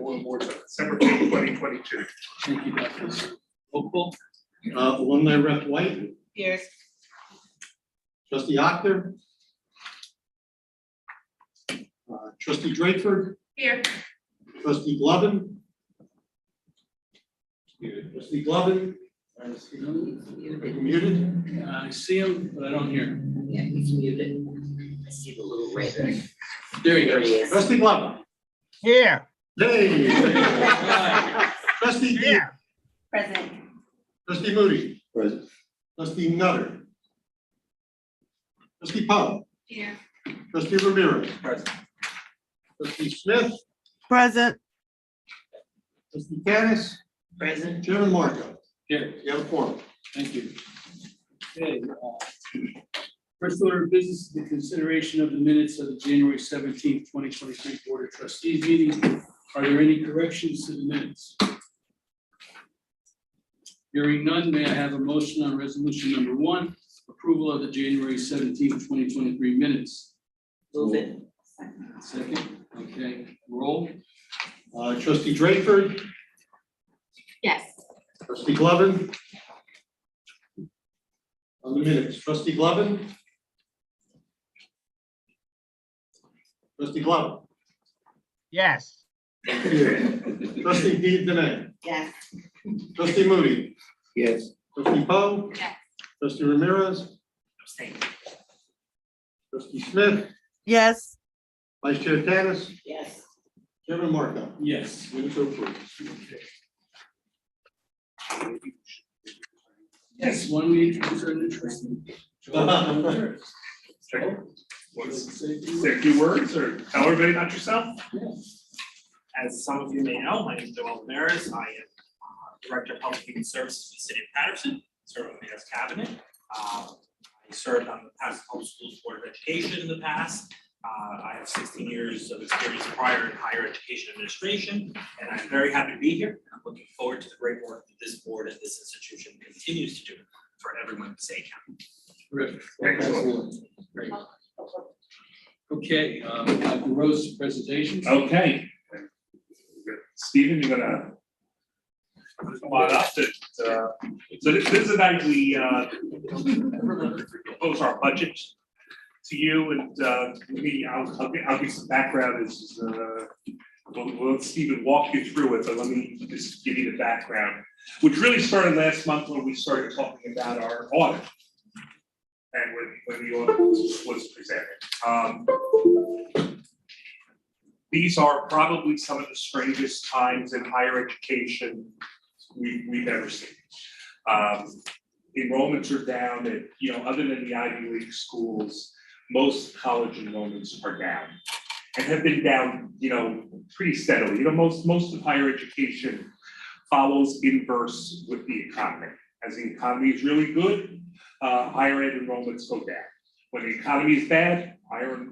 Board Awards on December 5th, 2022. Thank you, Dr. Hopeful. Alumni Rep White, Here. Trustee Octor, Trustee Drakeford, Here. Trustee Glovin. Trustee Glovin, muted. I see him, but I don't hear him. Yeah, he's muted. I see the little red. There you There go. he is. Trustee Glovin. Here. Hey. Trustee Dean. Here. Present. Trustee Moody. Present. Trustee Nutter. Trustee Poe. Here. Trustee Ramirez. Present. Trustee Smith. Present. Trustee Canis. Present. Chairman Marco. Here. You have a forum. Thank you. Okay. First order of business is the consideration of the minutes of the January 17th, 2023 Board of Trustees meeting. Are there any corrections to the minutes? Hearing none, may I have a motion on resolution number 1, approval of the January 17th, 2023 minutes? Move it. Second, okay, roll. Trustee Drakeford. Yes. Trustee Glovin. On the minutes, Trustee Glovin. Trustee Glovin. Yes. Trustee Dean. Yes. Trustee Moody. Yes. Trustee Poe. Yes. Trustee Ramirez. Abstain. Trustee Smith. Yes. Vice Chair Canis. Yes. Chairman Marco. Yes. Minutes are approved. Yes, why don't we introduce our new trustee? Say a few words or tell everybody about yourself. As some of you may know, my name is Joel Ramirez. I am Director of Public Human Services for the City of Patterson, serve on the mayor's cabinet. I served on the Patterson Public Schools Board of Education in the past. I have 16 years of experience prior in higher education administration, and I'm very happy to be here. I'm looking forward to the great work that this board and this institution continues to do for everyone in the state county. Terrific. Excellent. Great. Okay, Dr. Rose presentation. Okay. Stephen, you're gonna come on up. So this is about we propose our budget to you, and maybe I'll give some background as we'll let Stephen walk you through it, but let me just give you the background, which really started last month when we started talking about our audit and when the audit was presented. These are probably some of the strangest times in higher education we've ever seen. Enrollments are down at, other than the Ivy League schools, most college enrollments are down and have been down, pretty steadily. Most of higher education follows inverse with the economy. As the economy is really good, higher ed enrollments go down. When the economy is bad, higher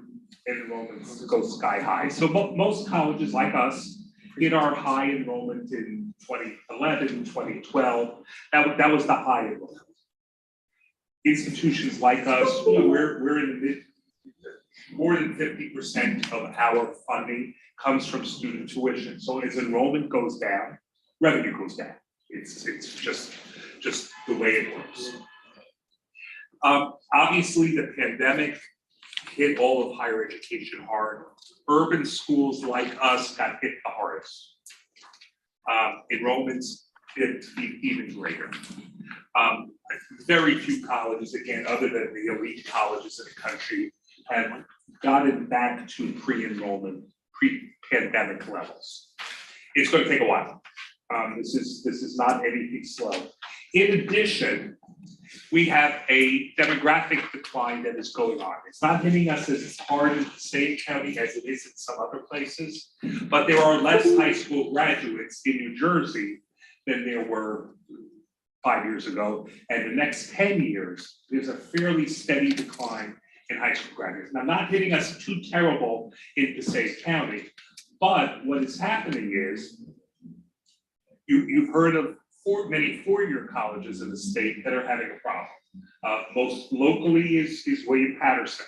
ed enrollments go sky high. So most colleges like us hit our high enrollment in 2011, 2012. That was the high enrollment. Institutions like us, we're in the more than 50% of our funding comes from student tuition. So as enrollment goes down, revenue goes down. It's just the way it works. Obviously, the pandemic hit all of higher education hard. Urban schools like us got hit the hardest. Enrollments hit even greater. Very few colleges, again, other than the elite colleges in the country, have gotten back to pre-enrollment, pre-pandemic levels. It's going to take a while. This is not anything slow. In addition, we have a demographic decline that is going on. It's not hitting us as hard in the same county as it is in some other places, but there are less high school graduates in New Jersey than there were 5 years ago. And the next 10 years, there's a fairly steady decline in high school graduates. Now, not hitting us too terrible in Passaic County, but what is happening is you've heard of many four-year colleges in the state that are having a problem. Most locally is William Patterson,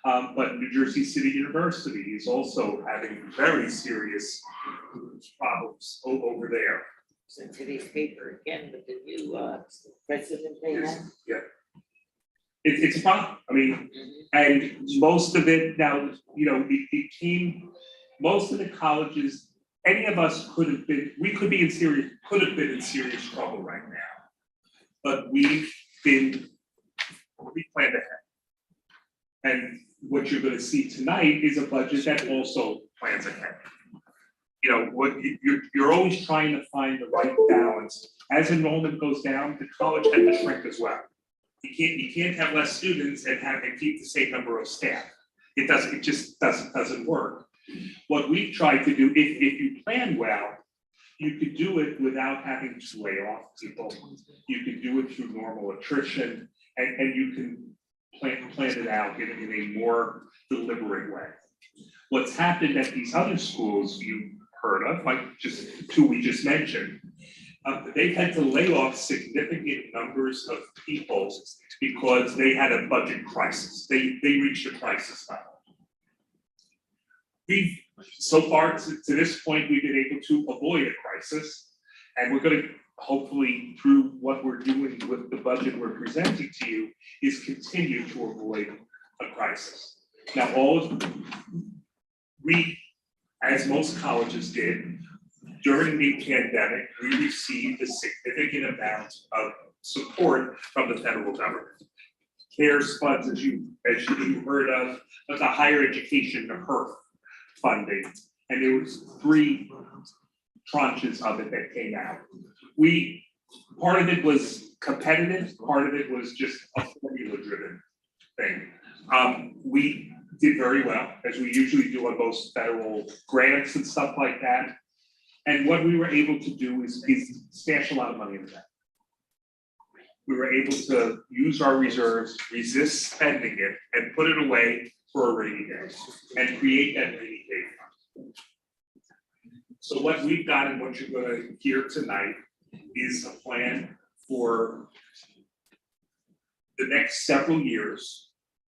but New Jersey City University is also having very serious schools over there. So today's paper again with the new president they have. Yeah. It's a problem, I mean, and most of it now, it became, most of the colleges, any of us could have been in serious trouble right now. But we planned ahead. And what you're gonna see tonight is a budget that also plans ahead. You're always trying to find the right balance. As enrollment goes down, the college had to shrink as well. You can't have less students and keep the same number of staff. It just doesn't work. What we've tried to do, if you plan well, you could do it without having to lay off people. You could do it through normal attrition, and you can plan it out in a more deliberate way. What's happened at these other schools you heard of, like just two we just mentioned, they've had to lay off significant numbers of people because they had a budget crisis. They reached a crisis level. So far to this point, we've been able to avoid a crisis, and we're going to hopefully, through what we're doing with the budget we're presenting to you, is continue to avoid a crisis. Now, as most colleges did, during the pandemic, we received a significant amount of support from the federal government. CARES funds, as you heard of the higher education, the HERF funding, and there was 3 tranches of it that came out. Part of it was competitive, part of it was just a formula-driven thing. We did very well, as we usually do on most federal grants and stuff like that. And what we were able to do is stash a lot of money in the bank. We were able to use our reserves, resist spending it, and put it away for a rainy day, and create that rainy day fund. So what we've got and what you're going to hear tonight is a plan for the next several years.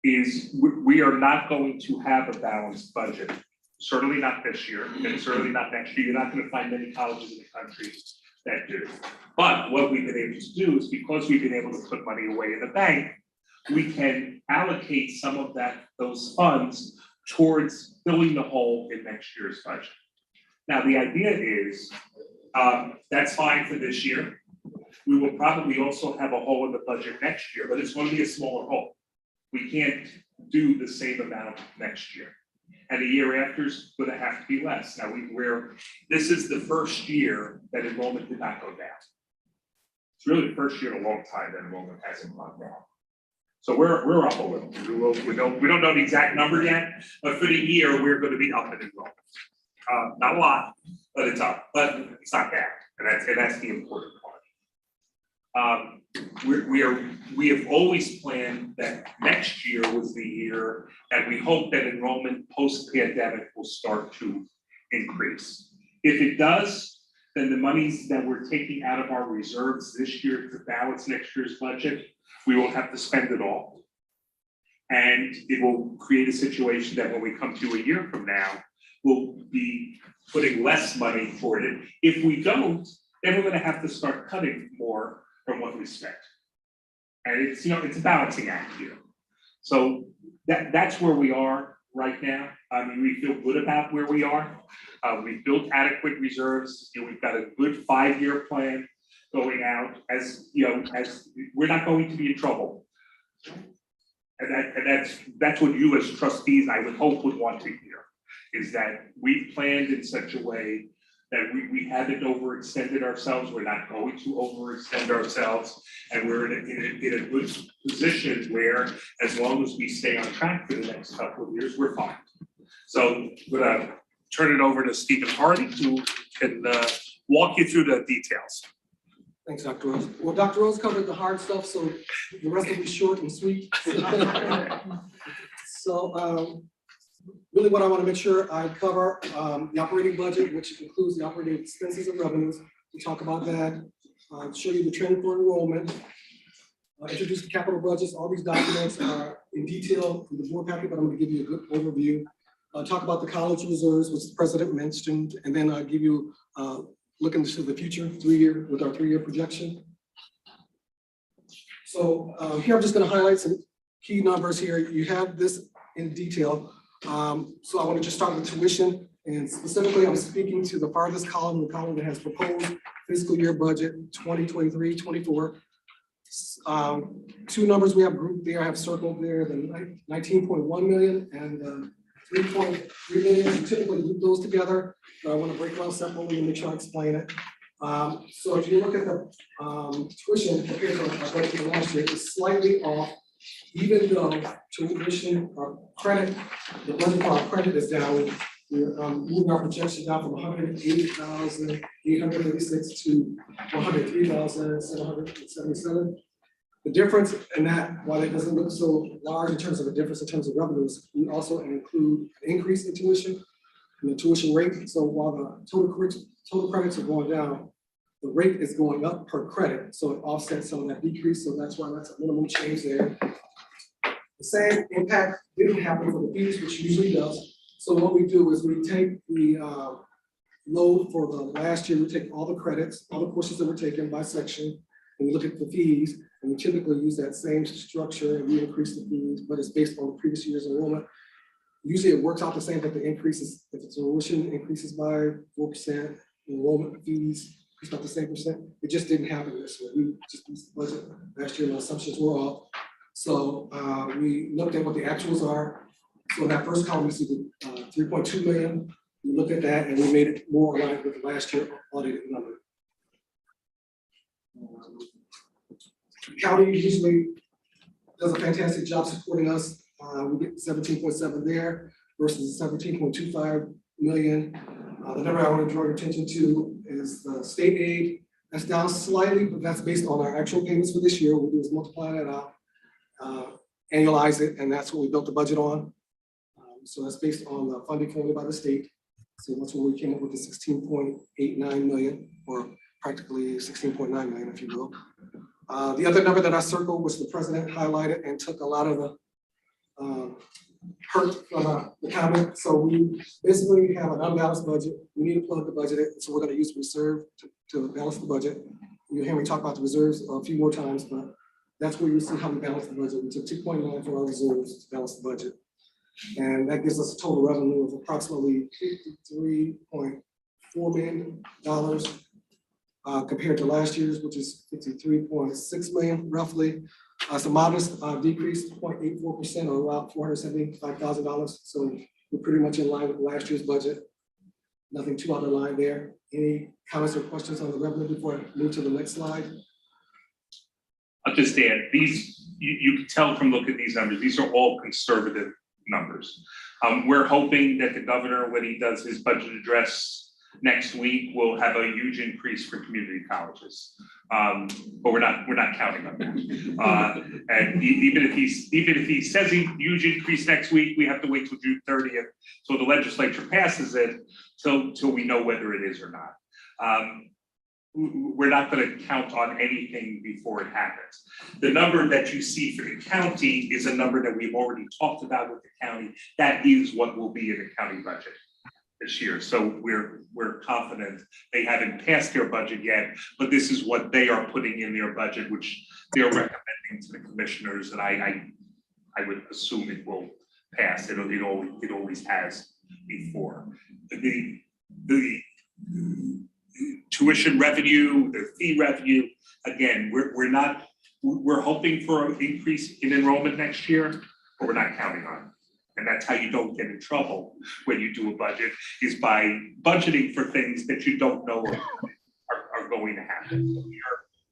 We are not going to have a balanced budget. Certainly not this year, and certainly not next year. You're not going to find many colleges in the country that do. But what we've been able to do is, because we've been able to put money away in the bank, we can allocate some of those funds towards filling the hole in next year's budget. Now, the idea is that's fine for this year. We will probably also have a hole in the budget next year, but it's going to be a smaller hole. We can't do the same amount next year. And the year after is going to have to be less. Now, this is the first year that enrollment did not go down. It's really the first year in a long time that enrollment hasn't gone down. So we're up a little. We don't know the exact number yet, but for the year, we're going to be up in enrollment. Not a lot, but it's up. But it's not bad, and that's the important part. We have always planned that next year was the year, and we hope that enrollment post-pandemic will start to increase. If it does, then the monies that we're taking out of our reserves this year to balance next year's budget, we will have to spend it all. And it will create a situation that when we come to a year from now, we'll be putting less money toward it. If we don't, then we're going to have to start cutting more from what we spent. And it's a balancing act here. So that's where we are right now. I mean, we feel good about where we are. We've built adequate reserves. We've got a good 5-year plan going out, as we're not going to be in trouble. And that's what you as trustees, I would hope, would want to hear, is that we've planned in such a way that we haven't overextended ourselves. We're not going to overextend ourselves, and we're in a good position where, as long as we stay on track for the next couple of years, we're fine. So I'm gonna turn it over to Stephen Hardy, who can walk you through the details. Thanks, Dr. Rose. Well, Dr. Rose covered the hard stuff, so the rest will be short and sweet. So really what I want to make sure I cover the operating budget, which includes the operating expenses and revenues. We talk about that, show you the trend for enrollment, introduce the capital budgets. All these documents are in detail in the board packet, but I'm going to give you a good overview. talk about the college reserves, which the president mentioned, and then I'll give you, look into the future, with our 3-year projection. So here I'm just gonna highlight some key numbers here. You have this in detail. So I want to just start with tuition, and specifically I'm speaking to the farthest column, the column that has proposed fiscal year budget 2023-24. Two numbers we have grouped there, I have circled there, the 19.1 million and 3.3 million. We typically group those together, but I want to break them out separately and make sure I explain it. So if you look at the tuition compared to our budget for last year, it's slightly off, even though tuition or credit, the budget for our credit is down. We're moving our projection down from 180,836 to 103,777. The difference in that, while it doesn't look so large in terms of a difference in terms of revenues, we also include an increase in tuition and the tuition rate. So while the total credits are going down, the rate is going up per credit, so it offsets some of that decrease. So that's why that's a minimal change there. The same impact didn't happen for the fees, which usually does. So what we do is we take the load for the last year, we take all the credits, all the courses that were taken by section, and we look at the fees, and we typically use that same structure and we increase the fees, but it's based on the previous year's enrollment. Usually it works out the same, but the increases, if the tuition increases by 4%, enrollment fees increase about the same percent. It just didn't happen this year. We just used the budget last year, and the assumptions were off. So we looked at what the actuals are. So in that first column, we see the 3.2 million. We looked at that and we made it more aligned with the last year audited number. The county usually does a fantastic job supporting us. We get 17.7 there versus 17.25 million. The number I want to draw your attention to is the state aid. That's down slightly, but that's based on our actual payments for this year. What we do is multiply that out, annualize it, and that's what we built the budget on. So that's based on the funding formula by the state. So that's where we came up with the 16.89 million, or practically 16.9 million, if you will. The other number that I circled, which the president highlighted and took a lot of the hurt from the comment. So we basically have an unbalanced budget. We need to plug the budget in, so we're going to use reserve to balance the budget. You'll hear me talk about the reserves a few more times, but that's where you see how we balance the budget. We took 2.9 for our reserves to balance the budget. And that gives us a total revenue of approximately $53.4 million compared to last year's, which is 53.6 million roughly. It's a modest decrease, 0.84%, or about $475,000. So we're pretty much in line with last year's budget. Nothing too out of line there. Any comments or questions on the revenue before I move to the next slide? I'll just add, you can tell from looking at these numbers, these are all conservative numbers. We're hoping that the governor, when he does his budget address next week, will have a huge increase for community colleges. But we're not counting on that. And even if he says a huge increase next week, we have to wait till June 30th, so the legislature passes it till we know whether it is or not. We're not going to count on anything before it happens. The number that you see for the county is a number that we've already talked about with the county. That is what will be in the county budget this year. So we're confident. They haven't passed their budget yet, but this is what they are putting in their budget, which they're recommending to the commissioners, and I would assume it will pass. It always has before. The tuition revenue, the fee revenue, again, we're hoping for an increase in enrollment next year, but we're not counting on it. And that's how you don't get in trouble when you do a budget, is by budgeting for things that you don't know are going to happen. So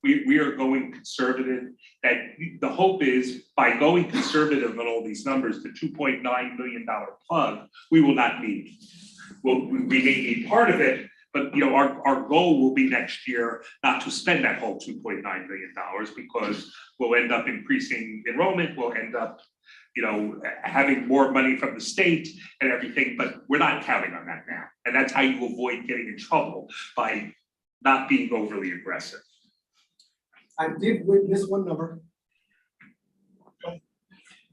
we are going conservative. That the hope is, by going conservative on all these numbers, the $2.9 million plug, we will not need. Well, we may need part of it, but our goal will be next year not to spend that whole $2.9 million, because we'll end up increasing enrollment, we'll end up having more money from the state and everything, but we're not counting on that now. And that's how you avoid getting in trouble, by not being overly aggressive. I did miss one number.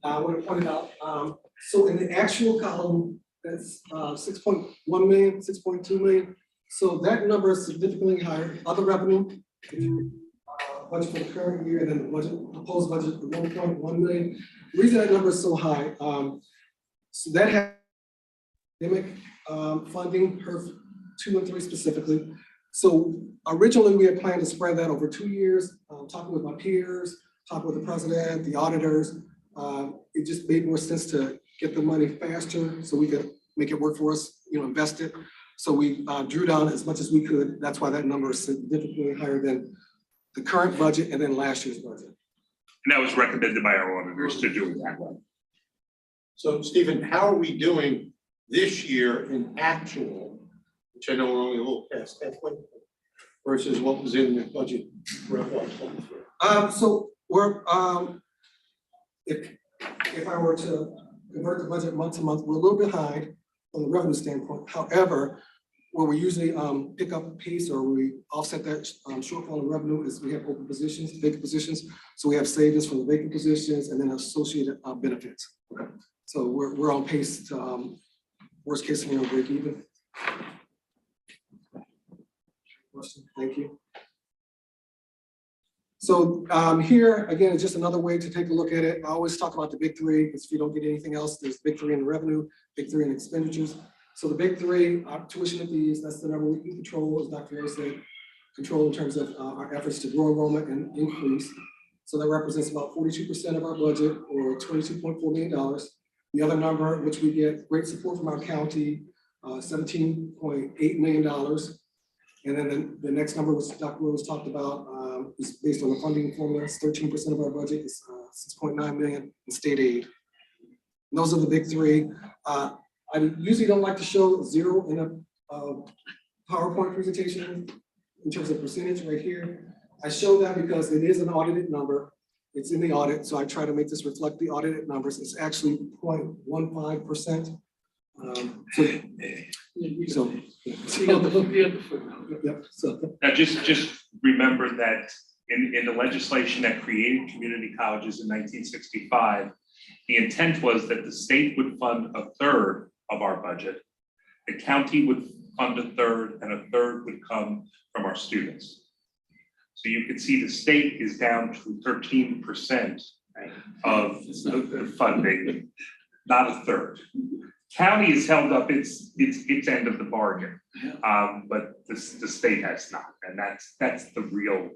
I want to point it out. So in the actual column That's 6.1 million, 6.2 million. So that number is significantly higher. Other revenue, budget for the current year, and then the budget, proposed budget of 1.1 million. The reason that number is so high, so that had academic funding, HERF 2 and 3 specifically. So originally we had planned to spread that over 2 years, talking with my peers, talking with the president, the auditors. It just made more sense to get the money faster so we could make it work for us, invest it. So we drew down as much as we could. That's why that number is significantly higher than the current budget and then last year's budget. And that was recommended by our auditors to do it that way. So Stephen, how are we doing this year in actual, which I know we're only a little past halfway, versus what was in the budget for FY23? So we're, if I were to convert the budget month to month, we're a little behind from the revenue standpoint. However, where we usually pick up pace or we offset that shortfall in revenue is we have open positions, vacant positions. So we have savings from the vacant positions and then associated benefits. Okay. So we're on pace to worst case scenario break even. Question, thank you. So here, again, it's just another way to take a look at it. I always talk about the big three, because if you don't get anything else, there's big three in revenue, big three in expenditures. So the big three, tuition and fees, that's the number we can control, as Dr. Rose said, control in terms of our efforts to grow enrollment and increase. So that represents about 42% of our budget, or $22.4 million. The other number, which we get great support from our county, $17.8 million. And then the next number, which Dr. Rose talked about, is based on the funding formula. It's 13% of our budget, is 6.9 million in state aid. And those are the big three. I usually don't like to show zero in a PowerPoint presentation in terms of percentage right here. I show that because it is an audited number. It's in the audit, so I try to make this reflect the audited numbers. It's actually 0.15%. Now, just remember that in the legislation that created community colleges in 1965, the intent was that the state would fund a third of our budget, the county would fund a third, and a third would come from our students. So you can see the state is down to 13% of the funding, not a third. County has held up its end of the bargain, but the state has not, and that's the real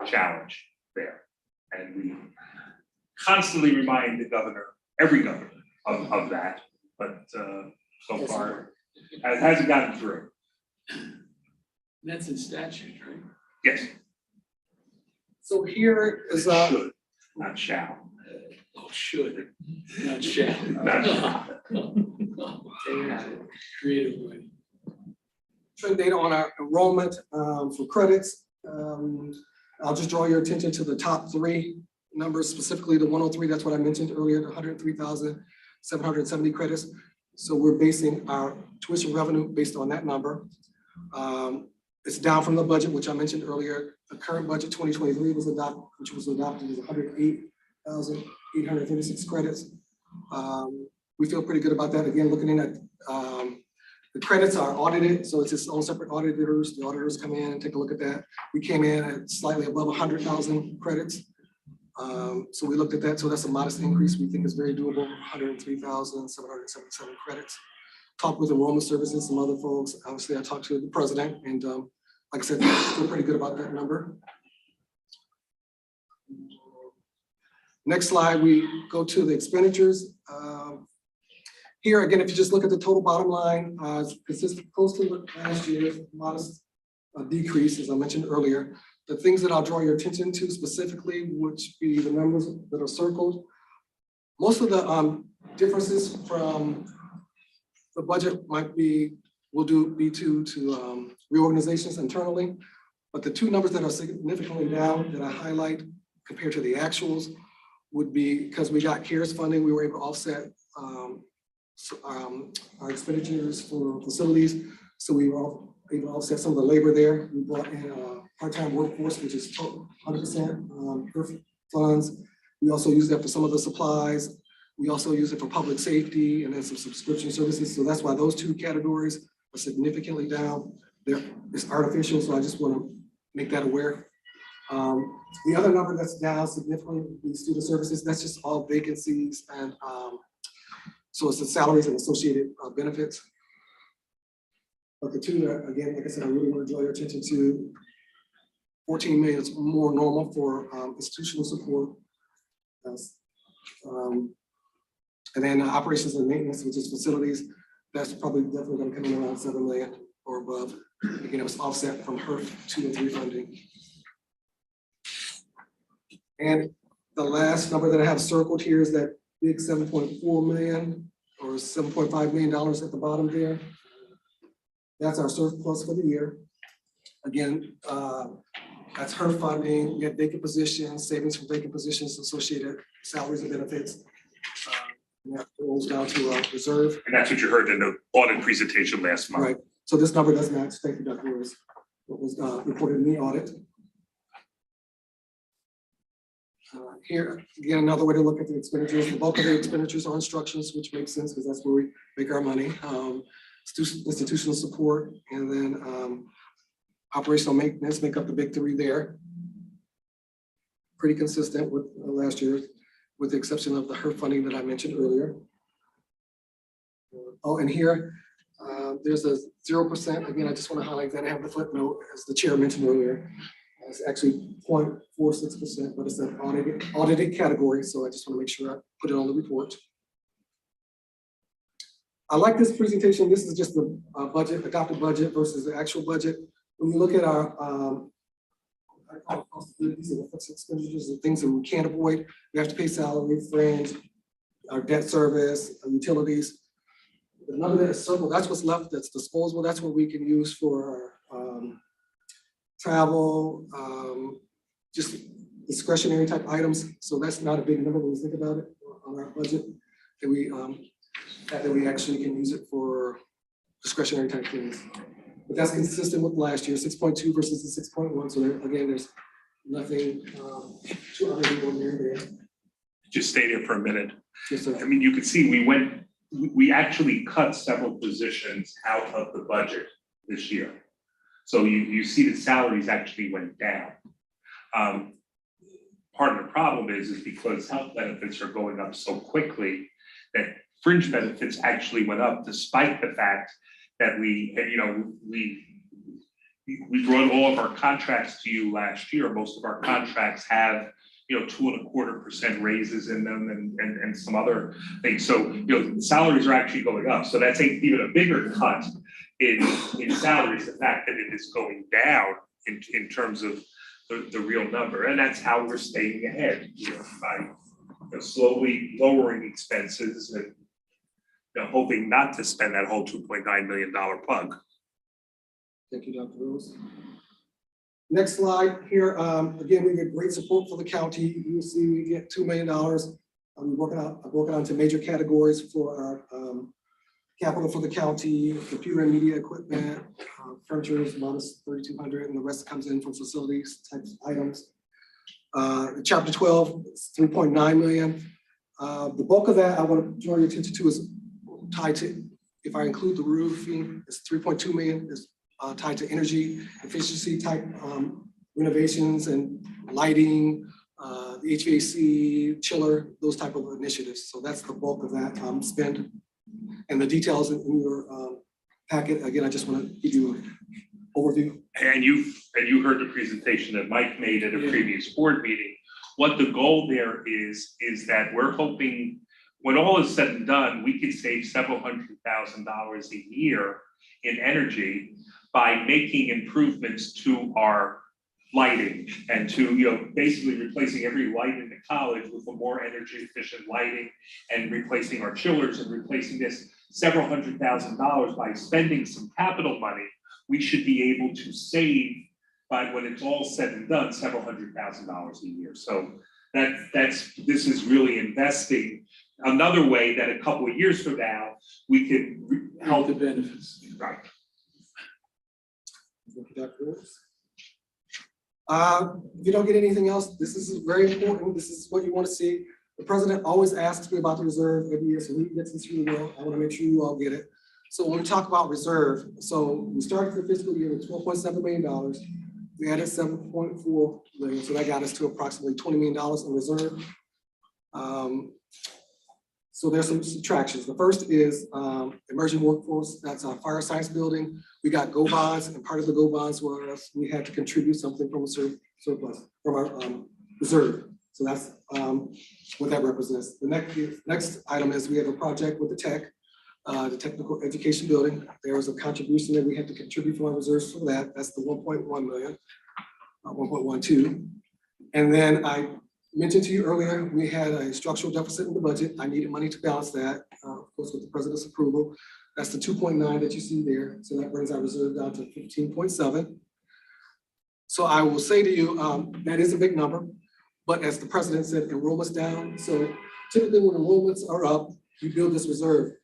challenge there. And we constantly remind the governor, every governor, of that, but so far it hasn't gotten through. That's in statute, right? Yes. So here is Should, not shall. Oh, should, not shall. Not shall. Creative way. trend data on our enrollment for credits. I'll just draw your attention to the top three numbers, specifically the 103. That's what I mentioned earlier, the 103,770 credits. So we're basing our tuition revenue based on that number. It's down from the budget, which I mentioned earlier. The current budget 2023 was adopted, which was adopted as 108,836 credits. We feel pretty good about that. Again, looking at the credits are audited, so it's its own separate auditors. The auditors come in and take a look at that. We came in at slightly above 100,000 credits. So we looked at that. So that's a modest increase. We think is very doable. 103,777 credits. Talked with enrollment services, some other folks. Obviously, I talked to the president, and like I said, feel pretty good about that number. Next slide, we go to the expenditures. Here again, if you just look at the total bottom line, it's consistent close to last year's modest decrease, as I mentioned earlier. The things that I'll draw your attention to specifically, which be the numbers that are circled. Most of the differences from the budget might be, be due to reorganizations internally, but the two numbers that are significantly down that I highlight compared to the actuals would be because we got CARES funding, we were able to offset our expenditures for facilities. So we were able to offset some of the labor there. We brought in a part-time workforce, which is 100% funds. We also used that for some of the supplies. We also use it for public safety and then some subscription services. So that's why those two categories are significantly down. It's artificial, so I just want to make that aware. The other number that's down significantly is student services. That's just all vacancies and so it's the salaries and associated benefits. But the two that, again, like I said, I really want to draw your attention to. 14 million is more normal for institutional support. And then operations and maintenance, which is facilities, that's probably definitely going to come in around 7 million or above. Again, it was offset from HERF 2 and 3 funding. And the last number that I have circled here is that big 7.4 million or $7.5 million at the bottom there. That's our surplus for the year. Again, that's HERF funding. We have vacant positions, savings from vacant positions, associated salaries and benefits. And that rolls down to our reserve. And that's what you heard in the audit presentation last month. Right. So this number does match. Thank you, Dr. Lewis. What was reported in the audit. Here, again, another way to look at the expenditures. The bulk of the expenditures are instructions, which makes sense because that's where we make our money. Institutional support, and then operational maintenance make up the big three there. Pretty consistent with last year, with the exception of the HERF funding that I mentioned earlier. Oh, and here, there's a 0%. Again, I just want to highlight that I have the footnote, as the chair mentioned earlier. It's actually 0.46%, but it's an audited category, so I just want to make sure I put it on the report. I like this presentation. This is just the budget, adopted budget versus the actual budget. When you look at our these are the fixed expenditures, the things that we can't avoid. We have to pay salary, fringe, our debt service, our utilities. The number that is circled, that's what's left, that's disposable. That's what we can use for travel, just discretionary type items. So that's not a big number when you think about it on our budget. That we actually can use it for discretionary type things. But that's consistent with last year, 6.2 versus the 6.1. So there, again, there's nothing too unordinary there. Just stay there for a minute. Yes, sir. I mean, you can see we actually cut several positions out of the budget this year. So you see the salaries actually went down. Part of the problem is because health benefits are going up so quickly that fringe benefits actually went up despite the fact that we brought all of our contracts to you last year. Most of our contracts have 2.25% raises in them and some other things. So salaries are actually going up. So that's even a bigger cut in salaries, the fact that it is going down in terms of the real number. And that's how we're staying ahead, by slowly lowering expenses and hoping not to spend that whole $2.9 million plug. Thank you, Dr. Rose. Next slide here. Again, we get great support for the county. You see we get $2 million. I broke it out into major categories for our capital for the county, computer and media equipment, furniture is minus 3,200, and the rest comes in from facilities types of items. Chapter 12 is 3.9 million. The bulk of that I want to draw your attention to is tied to, if I include the roofing, it's 3.2 million is tied to energy efficiency type renovations and lighting, the HVAC, chiller, those type of initiatives. So that's the bulk of that spend. And the details in your packet, again, I just want to give you an overview. And you heard the presentation that Mike made at a previous board meeting. What the goal there is that we're hoping when all is said and done, we could save several $100,000 a year in energy by making improvements to our lighting and to basically replacing every light in the college with a more energy efficient lighting and replacing our chillers and replacing this several $100,000 by spending some capital money. We should be able to save, by when it's all said and done, several $100,000 a year. So this is really investing another way that a couple of years from now we could Help the benefits. Right. Thank you, Dr. Rose. If you don't get anything else, this is very important. This is what you want to see. The president always asks me about the reserve every year, so he gets this really well. I want to make sure you all get it. So when we talk about reserve, so we started the fiscal year with $12.7 million. We added 7.4 million, so that got us to approximately $20 million in reserve. So there's some subtractions. The first is emerging workforce. That's our fire science building. We got go bonds, and part of the go bonds was we had to contribute something from a surplus from our reserve. So that's what that represents. The next item is we have a project with the technical education building. There was a contribution that we had to contribute from our reserves for that. That's the 1.1 million, 1.12. And then I mentioned to you earlier, we had a structural deficit in the budget. I needed money to balance that, of course, with the president's approval. That's the 2.9 that you see there. So that brings our reserve down to 15.7. So I will say to you, that is a big number, but as the president said, enrollment's down. So typically when enrollments are up, you build this reserve.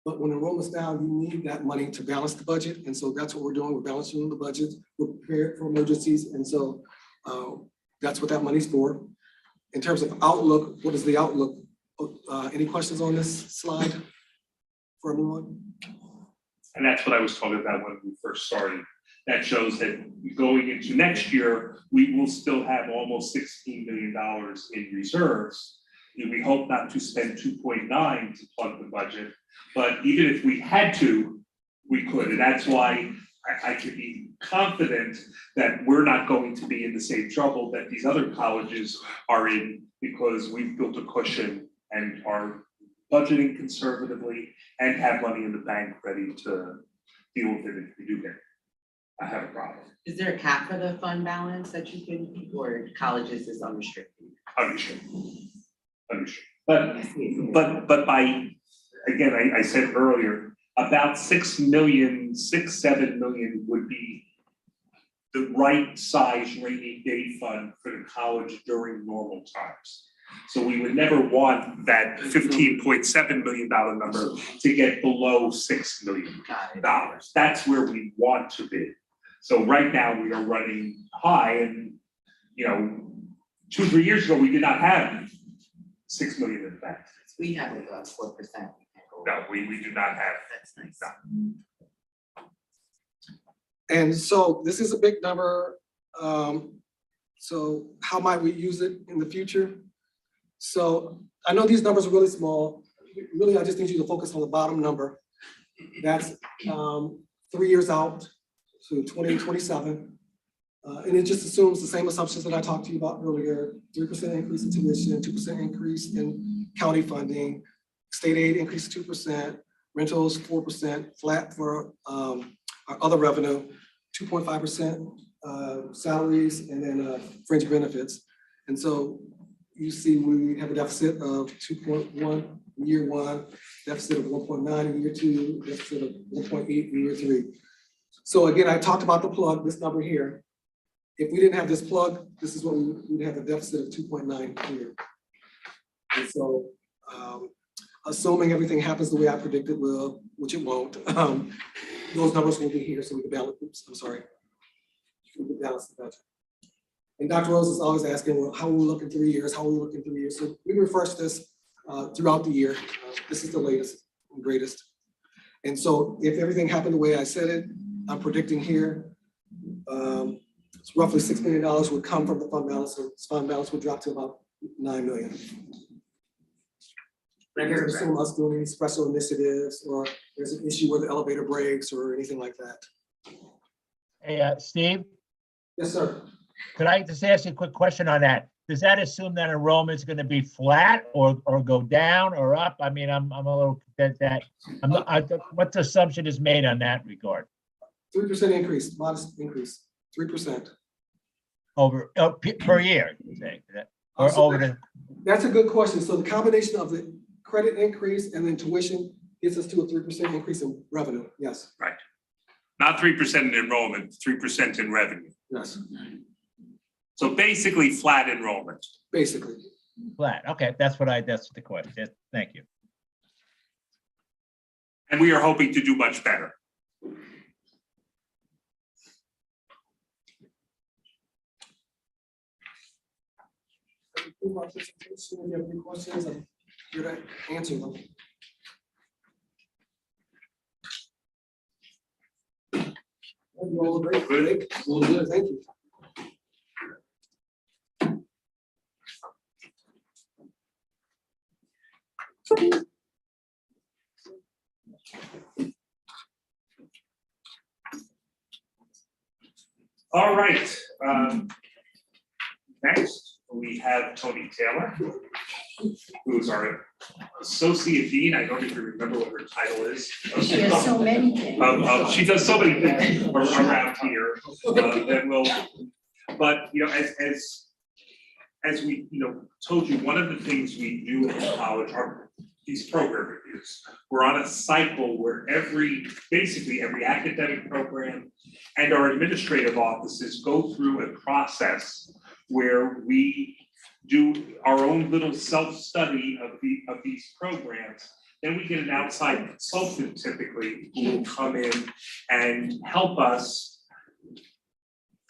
But when enrollment's down, you need that money to balance the budget. And so that's what we're doing. We're balancing the budget. We're prepared for emergencies. And so that's what that money's for. In terms of outlook, what is the outlook? Any questions on this slide for everyone? And that's what I was talking about when we first started. That shows that going into next year, we will still have almost $16 million in reserves. And we hope not to spend 2.9 to plug the budget, but even if we had to, we could. And that's why I could be confident that we're not going to be in the same trouble that these other colleges are in, because we've built a cushion and are budgeting conservatively and have money in the bank ready to deal with it if we do get I have a problem. Is there a cap for the fund balance that you can, or colleges is unrestricted? Understood. But by, again, I said earlier, about 6 million, 7 million would be the right size rainy day fund for the college during normal times. So we would never want that $15.7 million number to get below $6 million. That's where we want to be. So right now we are running high, and 2-3 years ago, we did not have 6 million in the bank. We have it 4%. No, we do not have. That's nice. No. And so this is a big number. So how might we use it in the future? So I know these numbers are really small. Really, I just need you to focus on the bottom number. That's 3 years out to 2027. And it just assumes the same assumptions that I talked to you about earlier: 3% increase in tuition, 2% increase in county funding, state aid increase 2%, rentals 4%, flat for our other revenue, 2.5% salaries, and then fringe benefits. And so you see we have a deficit of 2.1 in year one, deficit of 1.9 in year two, deficit of 1.8 in year three. So again, I talked about the plug, this number here. If we didn't have this plug, this is what we would have a deficit of 2.9 here. And so assuming everything happens the way I predicted will, which it won't, those numbers will be here so we can balance, we can balance the budget. And Dr. Rose is always asking, well, how will we look in 3 years? How will we look in 3 years? So we refresh this throughout the year. This is the latest and greatest. And so if everything happened the way I said it, I'm predicting here, it's roughly $6 million would come from the fund balance. So this fund balance would drop to about 9 million. That doesn't assume us doing any special initiatives or there's an issue where the elevator breaks or anything like that. Hey, Steve, Yes, sir. could I just ask you a quick question on that? Does that assume that enrollment is going to be flat or go down or up? I mean, I'm a little that I'm not. What the assumption is made on that regard? 3% increase, modest increase, 3%. Over per year, you say, or So over the. That's a good question. So the combination of the credit increase and then tuition gets us to a 3% increase in revenue. Yes. Right. Not 3% in enrollment, 3% in revenue. Yes. So basically flat enrollment. Basically. Flat. Okay, that's the question. Thank you. And we are hoping to do much better. conclude my presentation. If you have any questions, I'm here to answer them. You all agree? Good. Well, good, thank you. All right, next, we have Tony Taylor, who is our Associate Dean. I don't even remember what her title is. She has so many things. She does so many things around here, that will, but, you know, as we, you know, told you, one of the things we do at the college are these program reviews. We're on a cycle where basically every academic program and our administrative offices go through a process where we do our own little self-study of these programs. Then we get an outside consultant typically who will come in and help us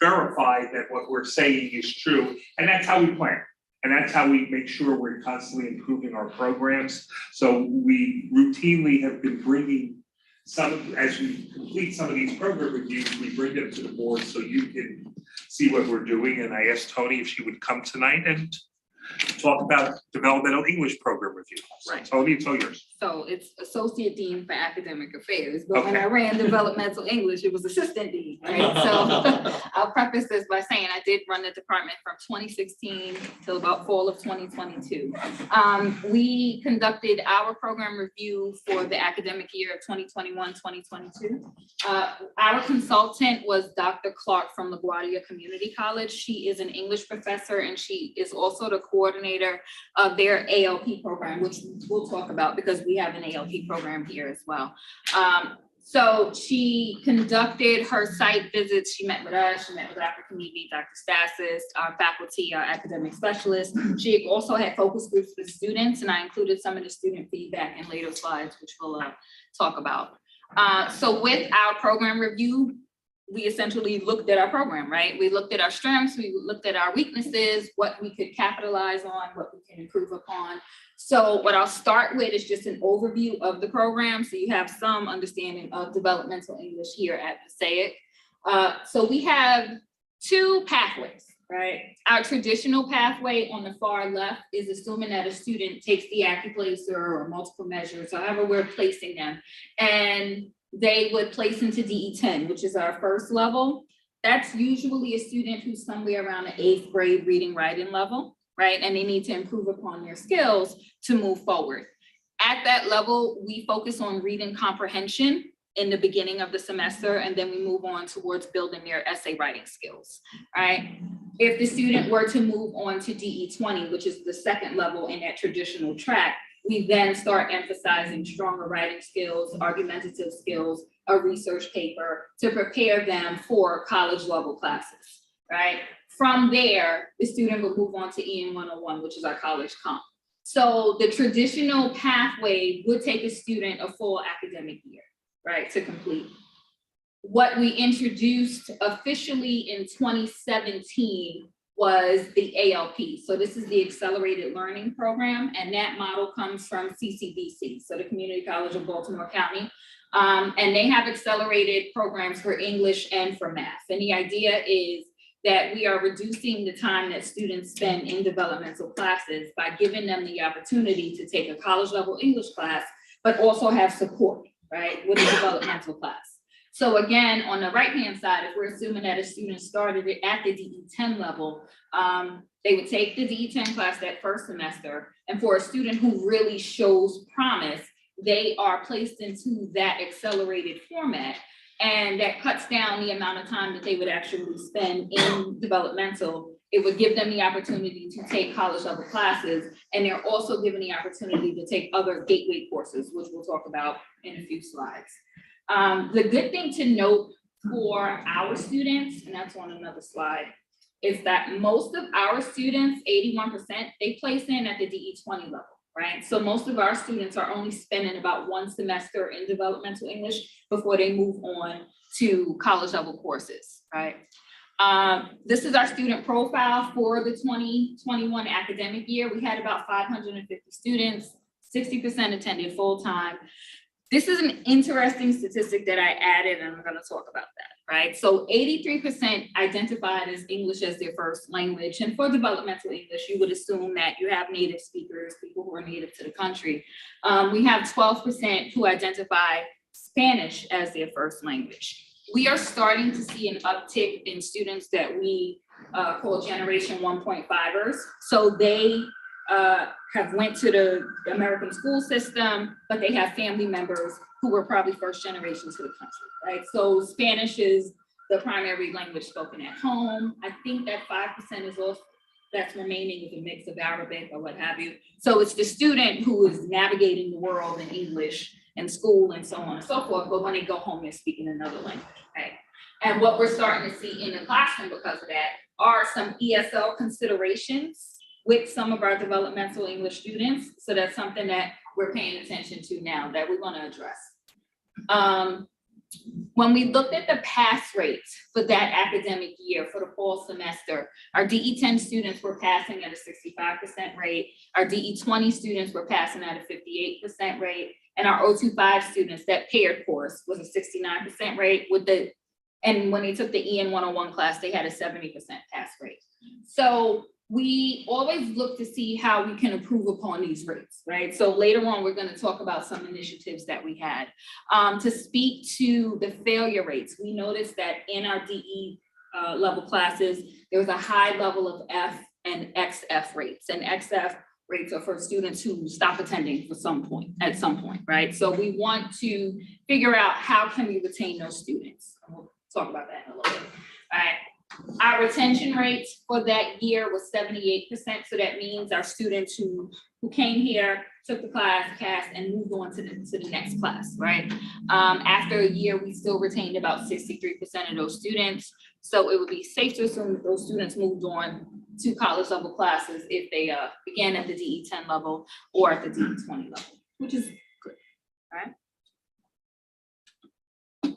verify that what we're saying is true, and that's how we plan. And that's how we make sure we're constantly improving our programs. So we routinely have been bringing as we complete some of these program reviews, we bring them to the board so you can see what we're doing. And I asked Tony if she would come tonight and talk about developmental English program review. So Tony, it's all yours. So it's Associate Dean for Academic Affairs, but when I ran Developmental English, it was Assistant Dean, right? So I'll preface this by saying I did run the department from 2016 till about fall of 2022. We conducted our program review for the academic year of 2021-2022. Our consultant was Dr. Clark from LaGuardia Community College. She is an English professor and she is also the coordinator of their ALP program, which we'll talk about because we have an ALP program here as well. So she conducted her site visits. She met with us, she met with Dr. Kamimi, Dr. Stasis, our faculty, our academic specialists. She also had focus groups with students, and I included some of the student feedback in later slides, which we'll talk about. So with our program review, we essentially looked at our program, right? We looked at our strengths, we looked at our weaknesses, what we could capitalize on, what we can improve upon. So what I'll start with is just an overview of the program, so you have some understanding of developmental English here at Passaic. So we have two pathways, right? Our traditional pathway on the far left is assuming that a student takes the AccuPlacer or multiple measures, however we're placing them, and they would place into DE10, which is our first level. That's usually a student who's somewhere around the 8th grade reading writing level, right? And they need to improve upon their skills to move forward. At that level, we focus on reading comprehension in the beginning of the semester, and then we move on towards building their essay writing skills, right? If the student were to move on to DE20, which is the second level in that traditional track, we then start emphasizing stronger writing skills, argumentative skills, a research paper to prepare them for college level classes, right? From there, the student will move on to EN 101, which is our college comp. So the traditional pathway would take a student a full academic year, right, to complete. What we introduced officially in 2017 was the ALP. So this is the Accelerated Learning Program, and that model comes from CCBC, so the Community College of Baltimore County. And they have accelerated programs for English and for math. And the idea is that we are reducing the time that students spend in developmental classes by giving them the opportunity to take a college level English class, but also have support, right, with a developmental class. So again, on the right-hand side, if we're assuming that a student started at the DE10 level, they would take the DE10 class that first semester. And for a student who really shows promise, they are placed into that accelerated format. And that cuts down the amount of time that they would actually spend in developmental. It would give them the opportunity to take college level classes. And they're also given the opportunity to take other gateway courses, which we'll talk about in a few slides. The good thing to note for our students, and that's on another slide, is that most of our students, 81%, they place in at the DE20 level, right? So most of our students are only spending about one semester in developmental English before they move on to college level courses, right? This is our student profile for the 2021 academic year. We had about 550 students, 60% attended full-time. This is an interesting statistic that I added, and I'm gonna talk about that, right? So 83% identified as English as their first language. And for developmental English, you would assume that you have native speakers, people who are native to the country. We have 12% who identify Spanish as their first language. We are starting to see an uptick in students that we call Generation 1.5ers. So they have went to the American school system, but they have family members who were probably first generation to the country, right? So Spanish is the primary language spoken at home. I think that 5% is also, that's remaining is a mix of Arabic or what have you. So it's the student who is navigating the world in English and school and so on and so forth, but when they go home, they're speaking another language, okay? And what we're starting to see in the classroom because of that are some ESL considerations with some of our developmental English students. So that's something that we're paying attention to now that we want to address. When we looked at the pass rates for that academic year for the fall semester, our DE10 students were passing at a 65% rate. Our DE20 students were passing at a 58% rate. And our 025 students, that paired course, was a 69% rate with the, and when they took the EN 101 class, they had a 70% pass rate. So we always look to see how we can improve upon these rates, right? So later on, we're going to talk about some initiatives that we had. To speak to the failure rates, we noticed that in our DE level classes, there was a high level of F and XF rates, and XF rates are for students who stop attending for at some point, right? So we want to figure out how can we retain those students. We'll talk about that in a little bit, all right? Our retention rate for that year was 78%. So that means our students who came here, took the class, passed, and moved on to the next class, right? After a year, we still retained about 63% of those students. So it would be safe to assume that those students moved on to college level classes if they began at the DE10 level or at the DE20 level, which is good, all right?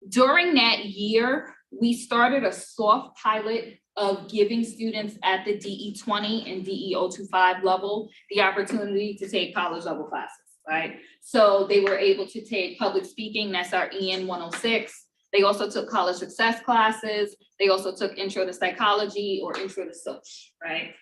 During that year, we started a soft pilot of giving students at the DE20 and DE025 level the opportunity to take college level classes, right? So they were able to take public speaking, that's our EN 106. They also took college success classes. They also took intro to psychology or intro to soc, right?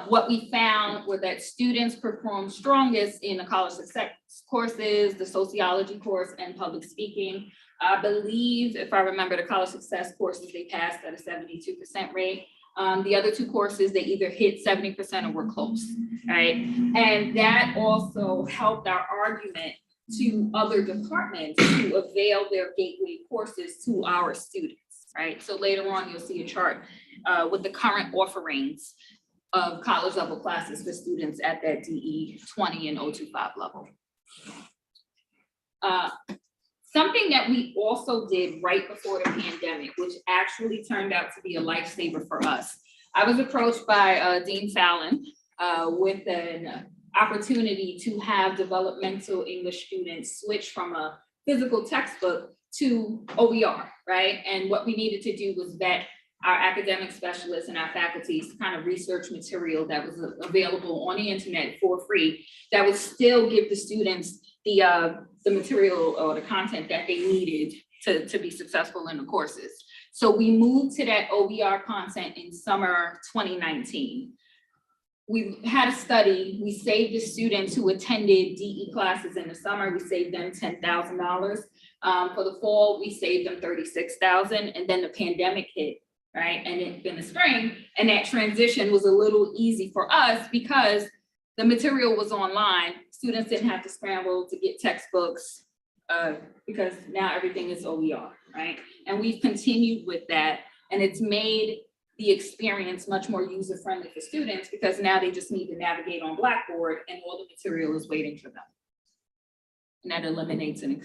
What we found were that students performed strongest in the college success courses, the sociology course, and public speaking. I believe, if I remember, the college success courses, they passed at a 72% rate. The other two courses, they either hit 70% or were close, right? And that also helped our argument to other departments to avail their gateway courses to our students, right? So later on, you'll see a chart with the current offerings of college level classes for students at that DE20 and 025 level. Something that we also did right before the pandemic, which actually turned out to be a lifesaver for us. I was approached by Dean Fallon with an opportunity to have developmental English students switch from a physical textbook to OER, right? And what we needed to do was vet our academic specialists and our faculties to kind of research material that was available on the internet for free that would still give the students the material or the content that they needed to be successful in the courses. So we moved to that OER content in summer 2019. We had a study, we saved the students who attended DE classes in the summer, we saved them $10,000. For the fall, we saved them $36,000, and then the pandemic hit, right? And in the spring, and that transition was a little easy for us because the material was online. Students didn't have to scramble to get textbooks because now everything is OER, right? And we've continued with that, and it's made the experience much more user-friendly for students because now they just need to navigate on Blackboard and all the material is waiting for them. And that eliminates a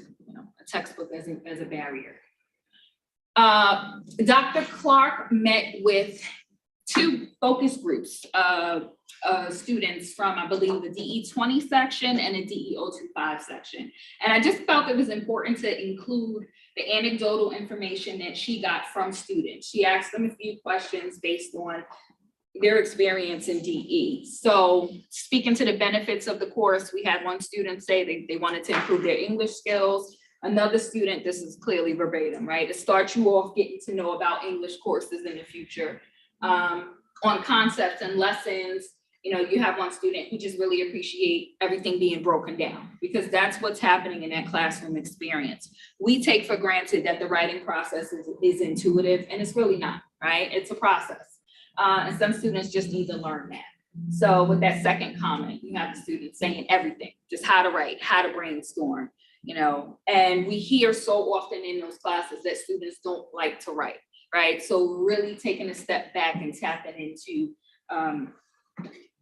textbook as a barrier. Dr. Clark met with two focus groups of students from, I believe, the DE 20 section and the DE 025 section. And I just felt it was important to include the anecdotal information that she got from students. She asked them a few questions based on their experience in DE. So speaking to the benefits of the course, we had one student say they wanted to improve their English skills. Another student, this is clearly verbatim, right? To start you off getting to know about English courses in the future. On concepts and lessons, you know, you have one student who just really appreciate everything being broken down, because that's what's happening in that classroom experience. We take for granted that the writing process is intuitive, and it's really not, right? It's a process. And some students just need to learn that. So with that second comment, you have the students saying everything, just how to write, how to brainstorm, you know, and we hear so often in those classes that students don't like to write, right? So really taking a step back and tapping into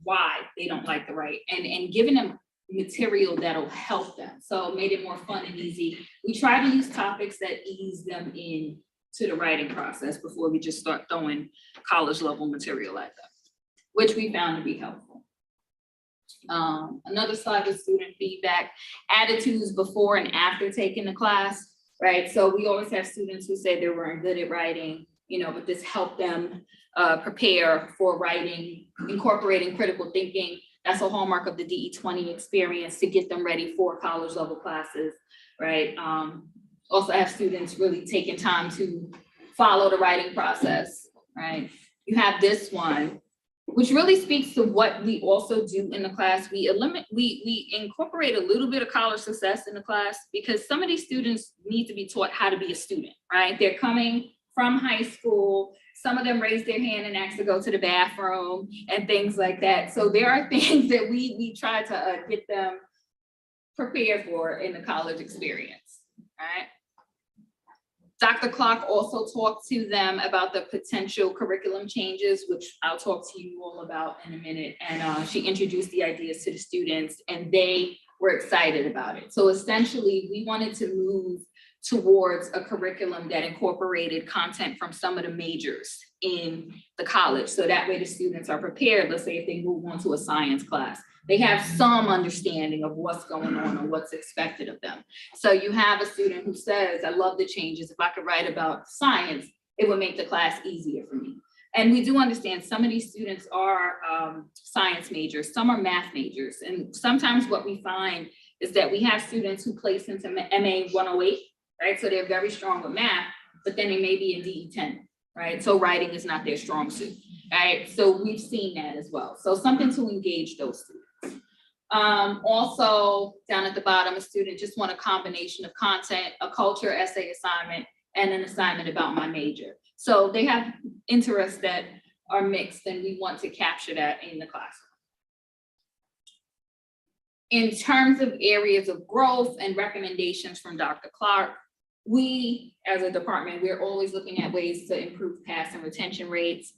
why they don't like to write, and giving them material that'll help them. So made it more fun and easy. We try to use topics that ease them in to the writing process before we just start throwing college level material at them, which we found to be helpful. Another slide was student feedback, attitudes before and after taking the class, right? So we always have students who say they weren't good at writing, you know, but this helped them prepare for writing, incorporating critical thinking. That's a hallmark of the DE 20 experience to get them ready for college level classes, right? Also have students really taking time to follow the writing process, right? You have this one, which really speaks to what we also do in the class. We incorporate a little bit of college success in the class, because some of these students need to be taught how to be a student, right? They're coming from high school. Some of them raise their hand and ask to go to the bathroom and things like that. So there are things that we try to get them prepared for in the college experience, right? Dr. Clark also talked to them about the potential curriculum changes, which I'll talk to you all about in a minute. And she introduced the ideas to the students, and they were excited about it. So essentially, we wanted to move towards a curriculum that incorporated content from some of the majors in the college. So that way the students are prepared. Let's say if they move on to a science class, they have some understanding of what's going on and what's expected of them. So you have a student who says, I love the changes. If I could write about science, it would make the class easier for me. And we do understand some of these students are science majors, some are math majors. And sometimes what we find is that we have students who place into MA 108, right? So they're very strong with math, but then they may be in DE 10, right? So writing is not their strong suit, right? So we've seen that as well. So something to engage those students. Also down at the bottom, a student just want a combination of content, a culture essay assignment, and an assignment about my major. So they have interests that are mixed, and we want to capture that in the classroom. In terms of areas of growth and recommendations from Dr. Clark, we, as a department, we're always looking at ways to improve pass and retention rates.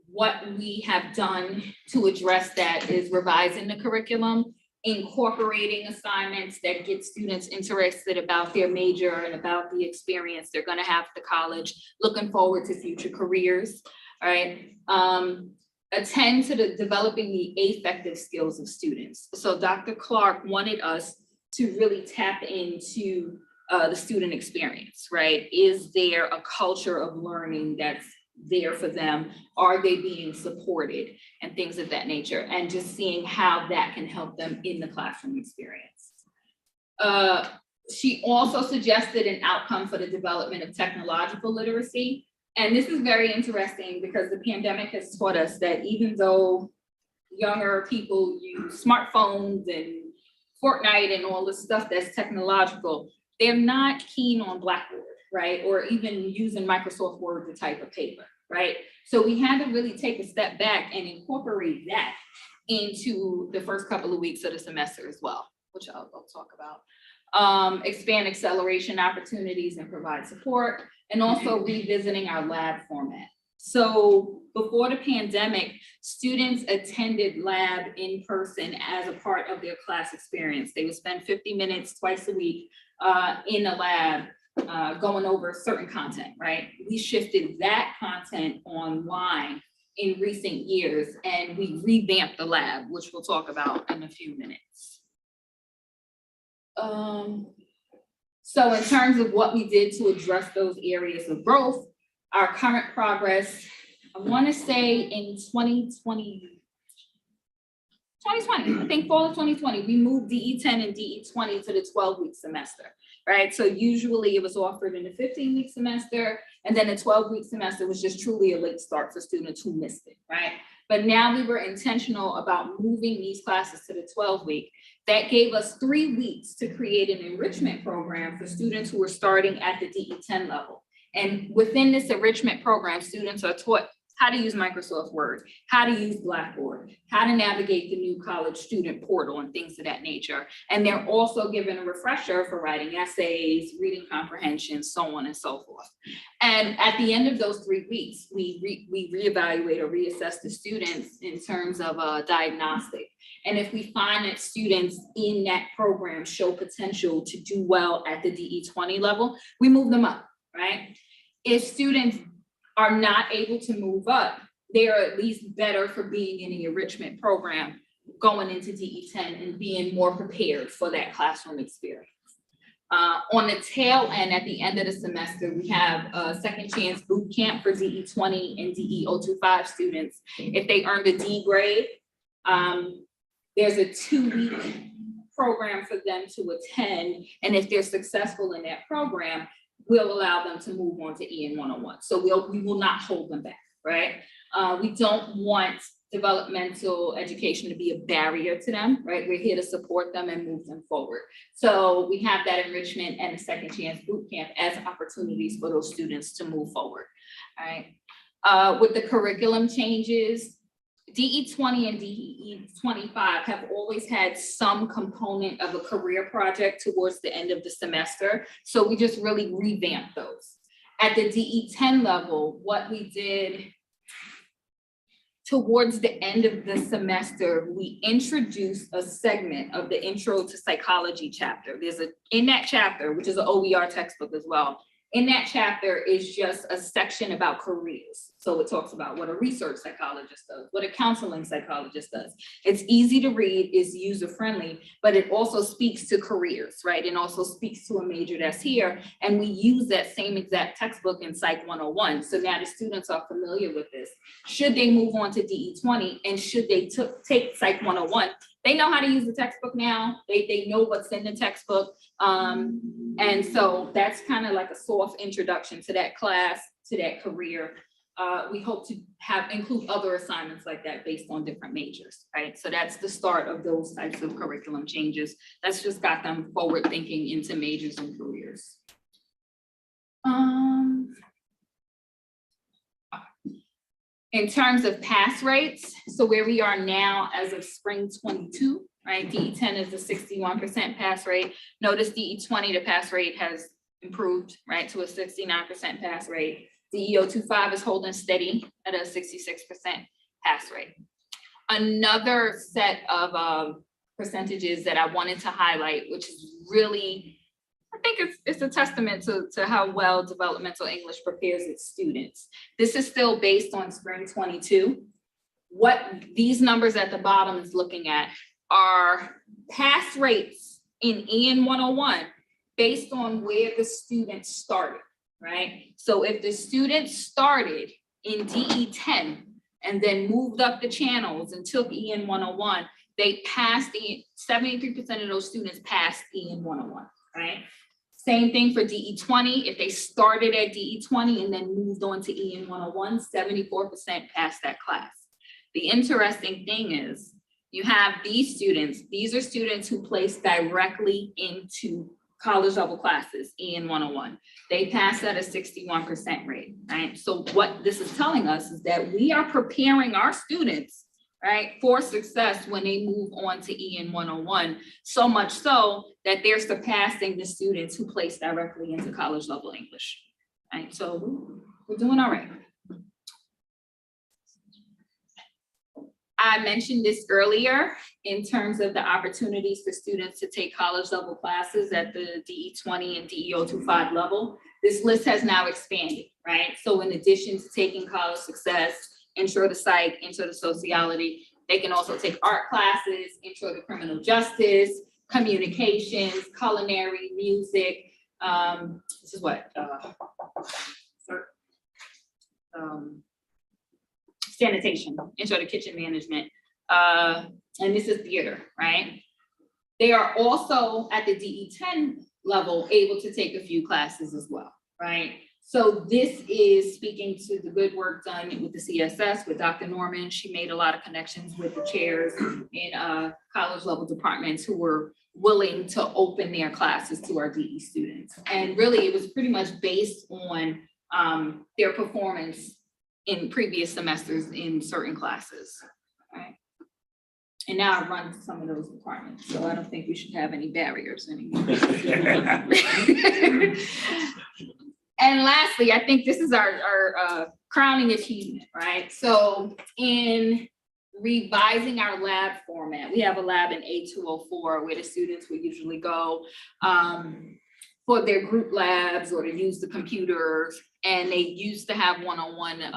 What we have done to address that is revising the curriculum, incorporating assignments that get students interested about their major and about the experience they're going to have at the college, looking forward to future careers, all right? Attend to the developing the affective skills of students. So Dr. Clark wanted us to really tap into the student experience, right? Is there a culture of learning that's there for them? Are they being supported and things of that nature? And just seeing how that can help them in the classroom experience. She also suggested an outcome for the development of technological literacy. And this is very interesting because the pandemic has taught us that even though younger people use smartphones and Fortnite and all this stuff that's technological, they're not keen on Blackboard, right? Or even using Microsoft Word to type a paper, right? So we had to really take a step back and incorporate that into the first couple of weeks of the semester as well, which I'll talk about. Expand acceleration opportunities and provide support, and also revisiting our lab format. So before the pandemic, students attended lab in person as a part of their class experience. They would spend 50 minutes twice a week in a lab going over certain content, right? We shifted that content online in recent years, and we revamped the lab, which we'll talk about in a few minutes. So in terms of what we did to address those areas of growth, our current progress, I want to say in 2020, I think fall of 2020, we moved DE 10 and DE 20 to the 12-week semester, right? So usually it was offered in a 15-week semester, and then the 12-week semester was just truly a late start for students who missed it, right? But now we were intentional about moving these classes to the 12-week. That gave us 3 weeks to create an enrichment program for students who were starting at the DE 10 level. And within this enrichment program, students are taught how to use Microsoft Word, how to use Blackboard, how to navigate the new college student portal and things of that nature. And they're also given a refresher for writing essays, reading comprehension, so on and so forth. And at the end of those 3 weeks, we reevaluate or reassess the students in terms of a diagnostic. And if we find that students in that program show potential to do well at the DE 20 level, we move them up, right? If students are not able to move up, they are at least better for being in the enrichment program going into DE 10 and being more prepared for that classroom experience. On the tail end, at the end of the semester, we have a second chance boot camp for DE 20 and DE 025 students. If they earned a D grade, there's a 2-week program for them to attend. And if they're successful in that program, we'll allow them to move on to EN 101. So we will not hold them back, right? We don't want developmental education to be a barrier to them, right? We're here to support them and move them forward. So we have that enrichment and a second chance boot camp as opportunities for those students to move forward, all right? With the curriculum changes, DE 20 and DE 25 have always had some component of a career project towards the end of the semester. So we just really revamped those. At the DE 10 level, what we did towards the end of the semester, we introduced a segment of the Intro to Psychology chapter. In that chapter, which is an OER textbook as well, in that chapter is just a section about careers. So it talks about what a research psychologist does, what a counseling psychologist does. It's easy to read, it's user-friendly, but it also speaks to careers, right? And also speaks to a major that's here. And we use that same exact textbook in Psych 101. So now the students are familiar with this. Should they move on to DE 20 and should they take Psych 101, they know how to use the textbook now. They know what's in the textbook. And so that's kind of like a soft introduction to that class, to that career. We hope to include other assignments like that based on different majors, right? So that's the start of those types of curriculum changes. That's just got them forward thinking into majors and careers. In terms of pass rates, so where we are now as of spring 22, right? DE 10 is a 61% pass rate. Notice DE 20, the pass rate has improved, right, to a 69% pass rate. DE 025 is holding steady at a 66% pass rate. Another set of percentages that I wanted to highlight, which is really, I think it's a testament to how well developmental English prepares its students. This is still based on spring 22. What these numbers at the bottom is looking at are pass rates in EN 101 based on where the student started, right? So if the student started in DE 10 and then moved up the channels and took EN 101, they passed 73% of those students passed EN 101, right? Same thing for DE 20. If they started at DE 20 and then moved on to EN 101, 74% passed that class. The interesting thing is you have these students, these are students who place directly into college level classes, EN 101. They pass at a 61% rate, right? So what this is telling us is that we are preparing our students, right, for success when they move on to EN 101, so much so that they're surpassing the students who place directly into college level English, right? So we're doing all right. I mentioned this earlier in terms of the opportunities for students to take college level classes at the DE 20 and DE 025 level. This list has now expanded, right? So in addition to taking college success, intro to psych, intro to sociology. They can also take art classes, intro to criminal justice, communications, culinary, music. This is what, sanitation, intro to kitchen management. And this is theater, right? They are also at the DE10 level able to take a few classes as well, right? So this is speaking to the good work done with the CSS, with Dr. Norman. She made a lot of connections with the chairs in college level departments who were willing to open their classes to our DE students. And really it was pretty much based on their performance in previous semesters in certain classes, right? And now I run some of those departments, so I don't think we should have any barriers anymore. And lastly, I think this is our crowning achievement, right? So in revising our lab format, we have a lab in A204 where the students would usually go for their group labs or to use the computers, and they used to have one-on-one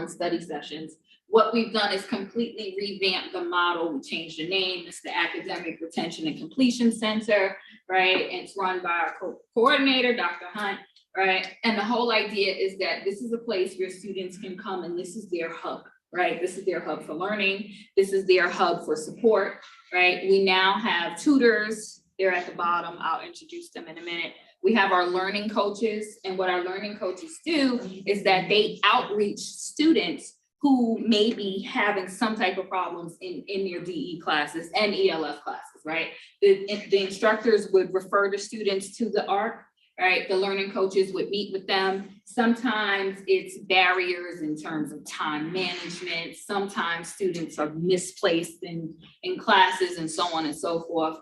study sessions. What we've done is completely revamp the model. We changed the name. It's the Academic Retention and Completion Center, right? And it's run by our coordinator, Dr. Hunt, right? And the whole idea is that this is a place where students can come and this is their hub, right? This is their hub for learning. This is their hub for support, right? We now have tutors. They're at the bottom. I'll introduce them in a minute. We have our learning coaches, and what our learning coaches do is that they outreach students who may be having some type of problems in their DE classes and ELF classes, right? The instructors would refer the students to the ARC, right? The learning coaches would meet with them. Sometimes it's barriers in terms of time management. Sometimes students are misplaced in classes and so on and so forth.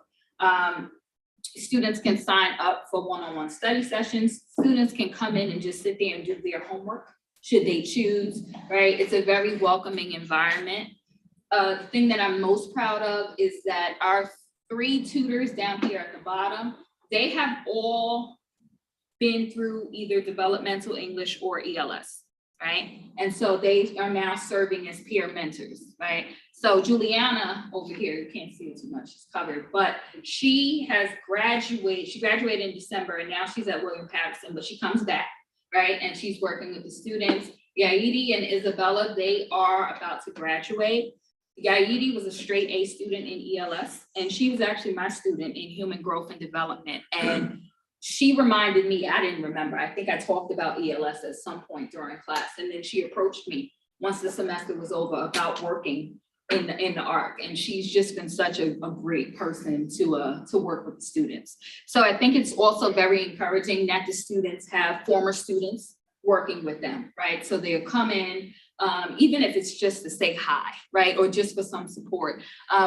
Students can sign up for one-on-one study sessions. Students can come in and just sit there and do their homework, should they choose, right? It's a very welcoming environment. The thing that I'm most proud of is that our 3 tutors down here at the bottom, they have all been through either developmental English or ELS, right? And so they are now serving as peer mentors, right? So Juliana over here, you can't see it too much, she's covered, but she has graduated, she graduated in December and now she's at William Patterson, but she comes back, right? And she's working with the students. Yaidi and Isabella, they are about to graduate. Yaidi was a straight A student in ELS, and she was actually my student in human growth and development. And she reminded me, I didn't remember, I think I talked about ELS at some point during class, and then she approached me once the semester was over about working in the ARC, and she's just been such a great person to work with the students. So I think it's also very encouraging that the students have former students working with them, right? So they'll come in, even if it's just to say hi, right? Or just for some support.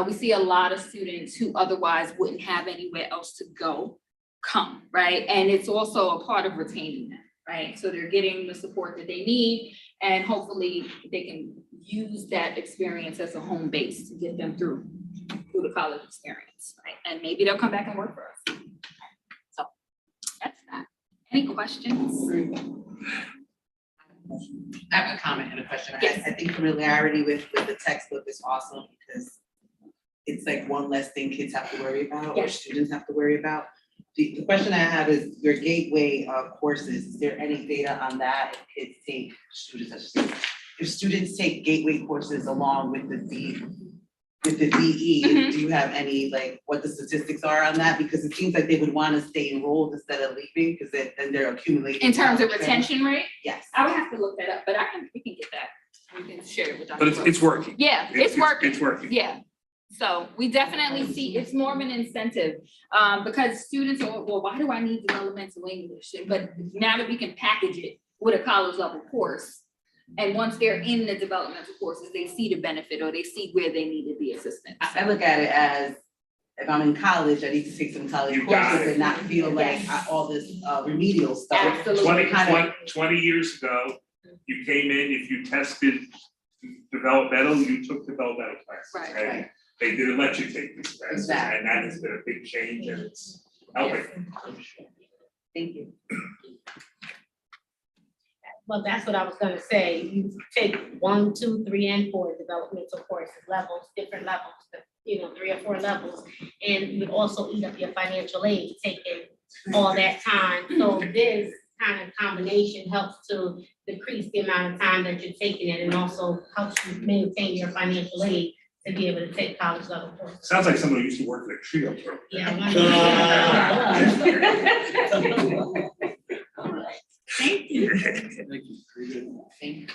We see a lot of students who otherwise wouldn't have anywhere else to go come, right? And it's also a part of retaining them, right? So they're getting the support that they need, and hopefully they can use that experience as a home base to get them through the college experience, right? And maybe they'll come back and work for us. So that's that. Any questions? I have a comment and a question. Yes. I think familiarity with the textbook is awesome because it's like one less thing kids have to worry about or Yes. students have to worry about. The question I have is your gateway courses. Is there any data on that? If kids take if students take gateway courses along with the DE, Mhm. do you have any, like, what the statistics are on that? Because it seems like they would want to stay enrolled instead of leaving, because then they're accumulating. In terms of knowledge. retention rate, Yes. I would have to look that up, but we can get that. We can share it with Dr. But it's working. Yeah, it's working. It's working. Yeah, so we definitely see, it's more of an incentive, because students are, well, why do I need developmental English? But now that we can package it with a college level course, and once they're in the developmental courses, they see the benefit or they see where they needed the assistance. I look at it as, if I'm in college, I need to take some college You got courses it. and not feel like all this remedial stuff. Absolutely. 20 years ago, you came in, if you tested developmental, you took developmental classes. Right, and right. They didn't let you take these classes, Exactly. and that has been a big change, and it's helping. Thank you. Well, that's what I was gonna say. You take 1, 2, 3, and 4 developmental courses, levels, different levels, 3 or 4 levels. And you would also eat up your financial aid, taking all that time. So this kind of combination helps to decrease the amount of time that you're taking it and also helps you maintain your financial aid to be able to take college level courses. Sounds like someone who used to work at a trio program. Yeah. All right. Thank you. Thank you. Very good. Thank you.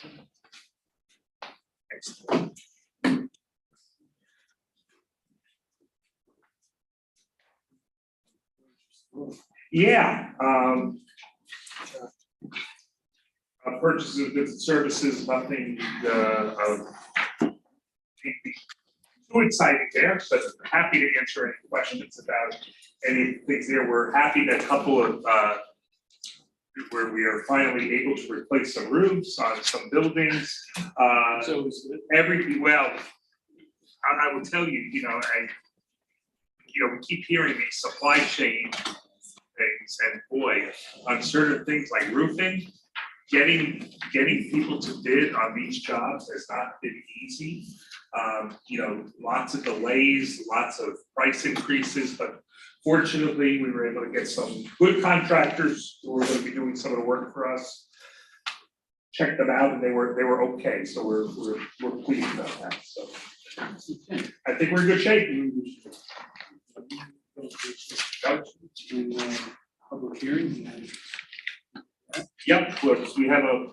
Yeah, purchases of goods and services, nothing, too exciting there, but happy to answer any questions about any things there. We're happy that a couple of, where we are finally able to replace some roofs on some buildings. So it's good. Well, I will tell you, we keep hearing these supply chain things, and boy, on certain things like roofing, getting people to bid on these jobs has not been easy. Lots of delays, lots of price increases, but fortunately, we were able to get some good contractors who were going to be doing some of the work for us. Check them out, and they were okay, so we're pleased about that. So I think we're in good shape. Public hearing. Yep, look, we have a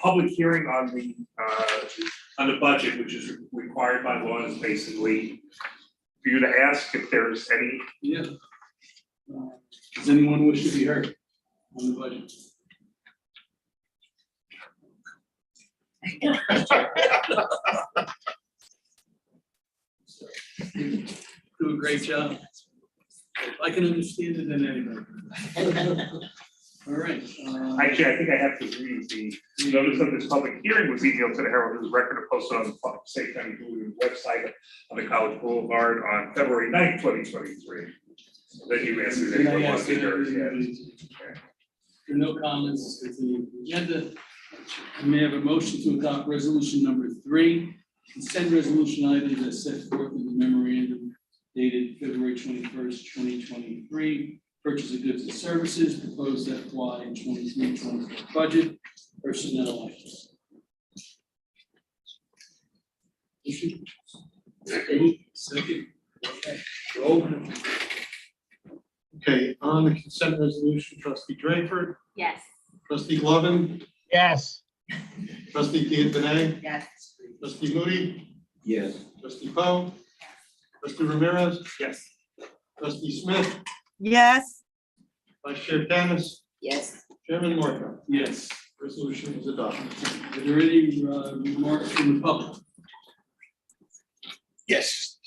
public hearing on the budget, which is required by law, is basically for you to ask if there's any. Yeah. Does anyone wish to be heard on the budget? Do a great job. I can understand it than anybody. All right. Actually, I think I have to read the notice of this public hearing was emailed to the Herald News Record and posted on the State County website on the College Boulevard on February 9th, 2023. Then you answered Can I anyone ask wants to hear it, yes. There are no comments, continue the agenda. I may have a motion to adopt resolution number 3, consent resolution items as set forth in the memorandum dated February 21st, 2023. Purchase of goods and services, proposed FY 23-24 budget, personnel items. Second. Okay. Roll. Okay, on the consent resolution, trustee Drayford, Yes. trustee Lovin, Yes, trustee Giovanni, Yes. trustee Moody, Yes. trustee Poe, trustee Ramirez, Yes. trustee Smith, Yes. vice chair Dennis, Yes. chairman Marco. Yes. Resolution is adopted. Are there any remarks from the public? Yes.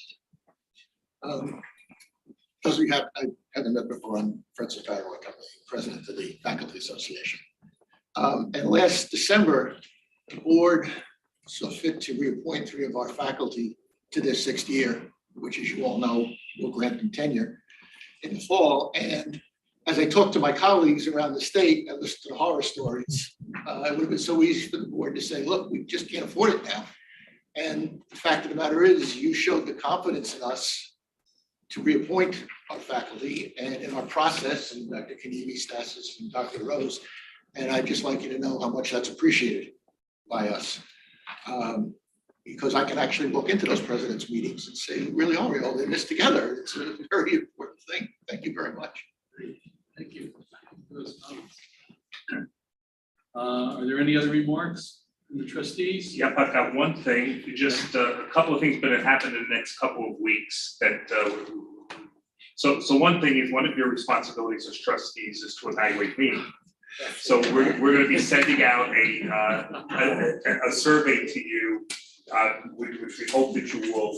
Because I haven't met before, I'm Fred Sotaro, I'm the president of the Faculty Association. And last December, the board saw fit to reappoint 3 of our faculty to their 6th year, which, as you all know, will grant them tenure in the fall. And as I talked to my colleagues around the state and listened to the horror stories, it would have been so easy for the board to say, look, we just can't afford it now. And the fact of the matter is, you showed the confidence in us to reappoint our faculty and in our process, and Dr. Kanimi, Stasis, and Dr. Rose. And I'd just like you to know how much that's appreciated by us. Because I can actually look into those presidents' meetings and say, really are we all in this together? It's a very important thing. Thank you very much. Thank you. Are there any other remarks from the trustees? Yep, I've got one thing, just a couple of things that have happened in the next couple of weeks that, so one thing is, one of your responsibilities as trustees is to evaluate me. So we're gonna be sending out a survey to you, which we hope that you will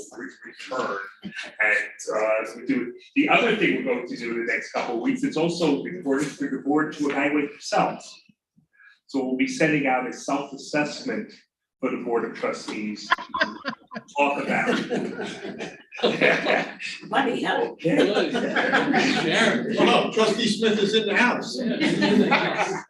return. And we do, the other thing we're going to do in the next couple of weeks, it's also important for the board to evaluate yourselves. So we'll be sending out a self-assessment for the Board of Trustees. Talk about. Money, huh? Good. Sharon. Oh, trustee Smith is in the house. Yeah.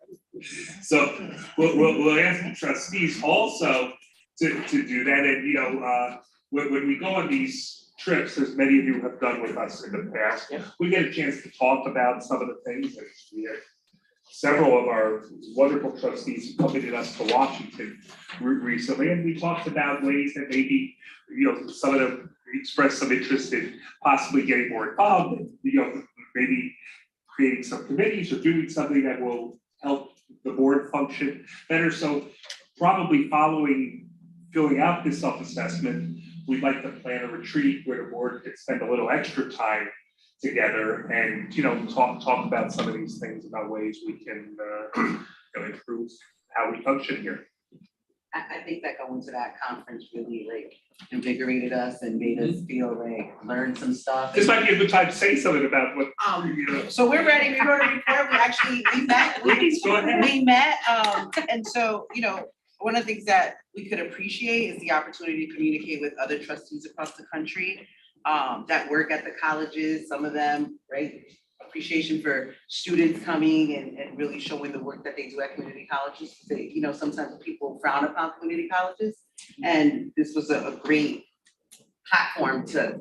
So we'll ask the trustees also to do that, and when we go on these trips, as many of you have done with us in the past, we get a chance to talk about some of the things that we have. Several of our wonderful trustees accompanied us to Washington recently, and we talked about ways that maybe, some of them expressed some interest in possibly getting more involved, maybe creating some committees or doing something that will help the board function better. So probably filling out this self-assessment, we'd like to plan a retreat where the board could spend a little extra time together and, talk about some of these things, about ways we can improve how we function here. I think that going to that conference really invigorated us and made us feel learn some stuff. This might be a good time to say something about what. So we're ready, we wrote a report, we met. Please, go ahead. We met, and so, one of the things that we could appreciate is the opportunity to communicate with other trustees across the country that work at the colleges, some of them, appreciation for students coming and really showing the work that they do at community colleges. Sometimes people frown upon community colleges, and this was a great platform to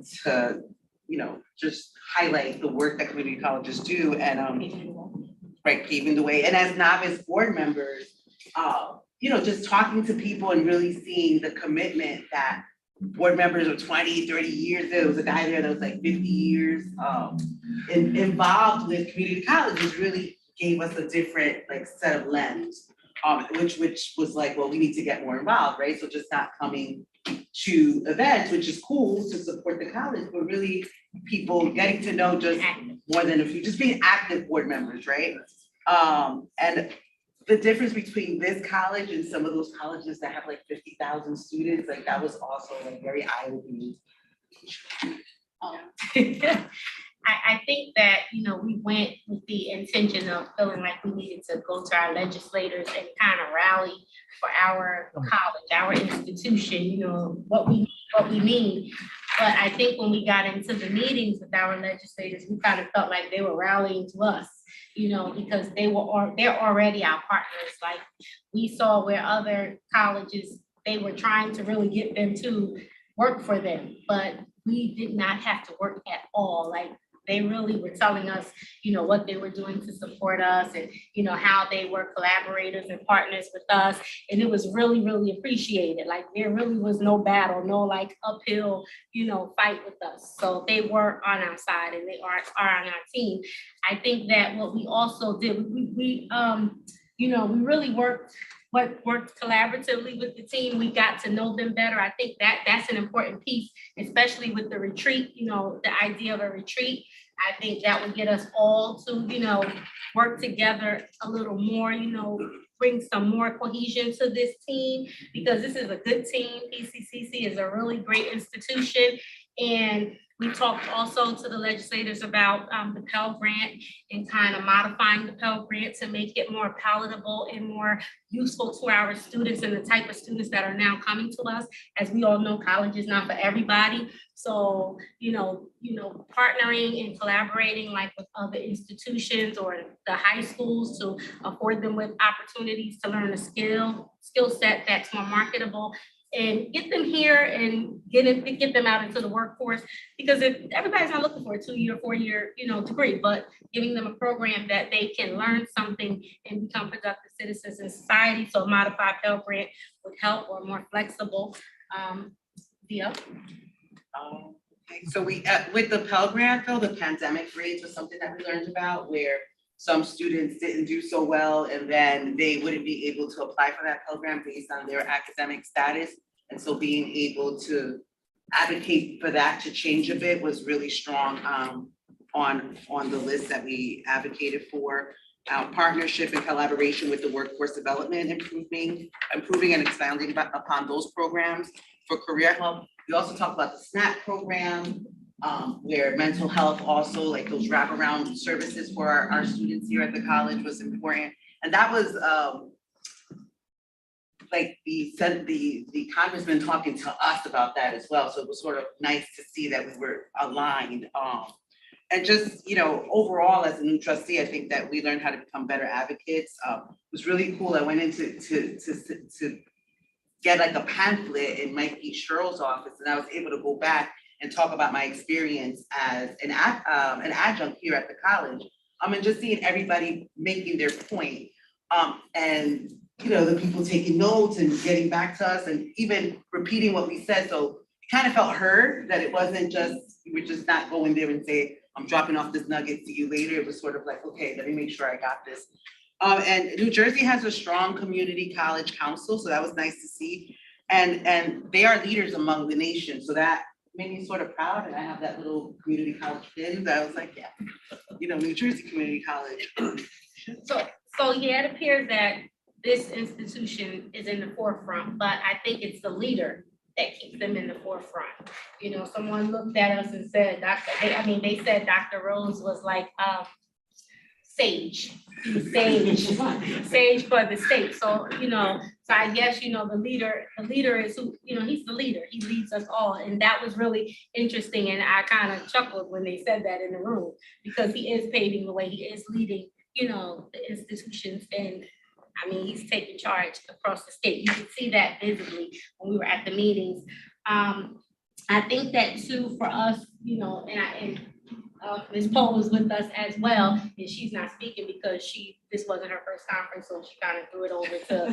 just highlight the work that community colleges do and paving the way. And as novice board members, just talking to people and really seeing the commitment that board members of 20, 30 years, there was a guy there that was 50 years involved with community colleges, really gave us a different set of lens, which was well, we need to get more involved, right? So just not coming to events, which is cool to support the college, but really people getting to know just more than a few, just being active board members, right? And the difference between this college and some of those colleges that have 50,000 students, that was also very eye-opening. I think that, we went with the intention of feeling like we needed to go to our legislators and kind of rally for our college, our institution, what we need. But I think when we got into the meetings with our legislators, we kind of felt like they were rallying to us, because they're already our partners. We saw where other colleges, they were trying to really get them to work for them, but we did not have to work at all. They really were telling us, what they were doing to support us and, how they were collaborators and partners with us. And it was really, really appreciated. There really was no battle, no uphill, fight with us. So they were on our side and they are on our team. I think that what we also did, we really worked collaboratively with the team. We got to know them better. I think that's an important piece, especially with the retreat, the idea of a retreat. I think that would get us all to, work together a little more, bring some more cohesion to this team, because this is a good team. PCCC is a really great institution. And we talked also to the legislators about the Pell Grant and kind of modifying the Pell Grant to make it more palatable and more useful to our students and the type of students that are now coming to us. As we all know, college is not for everybody. So, partnering and collaborating with other institutions or the high schools to afford them with opportunities to learn a skill set that's more marketable, and get them here and get them out into the workforce. Because if everybody's not looking for a 2-year, 4-year, degree, but giving them a program that they can learn something and become productive citizens in society. So a modified Pell Grant would help, or more flexible. Okay, so we with the Pell Grant, though, the pandemic grades was something that we learned about, where some students didn't do so well, and then they wouldn't be able to apply for that Pell Grant based on their academic status. And so being able to advocate for that to change a bit was really strong on the list that we advocated for. Our partnership and collaboration with the workforce development, improving and expanding upon those programs for career help. We also talked about the SNAP program, where mental health also, those wraparound services for our students here at the college was important. And that was the congressman talking to us about that as well. So it was sort of nice to see that we were aligned And just, overall, as a new trustee, I think that we learned how to become better advocates. It was really cool. I went into to get like a pamphlet in Mike E. Sherrill's office, and I was able to go back and talk about my experience as an adjunct here at the college. And just seeing everybody making their point. And the people taking notes and getting back to us and even repeating what we said. So it kind of felt heard, that it wasn't just, we were just not going there and say, I'm dropping off this nugget, see you later. It was sort of like, okay, let me make sure I got this. And New Jersey has a strong community college council, so that was nice to see. And they are leaders among the nation, so that made me sort of proud. And I have that little community college pin that I was like, yeah, New Jersey Community College. So yeah, it appears that this institution is in the forefront, but I think it's the leader that keeps them in the forefront. Someone looked at us and said, they said Dr. Rose was like sage for the state. So, so I guess, the leader is who, he's the leader. He leads us all. And that was really interesting. And I kind of chuckled when they said that in the room, because he is paving the way. He is leading, the institutions, and he's taking charge across the state. You could see that visibly when we were at the meetings. I think that too, for us, and Ms. Poe was with us as well, and she's not speaking because this wasn't her first conference, so she kind of threw it over to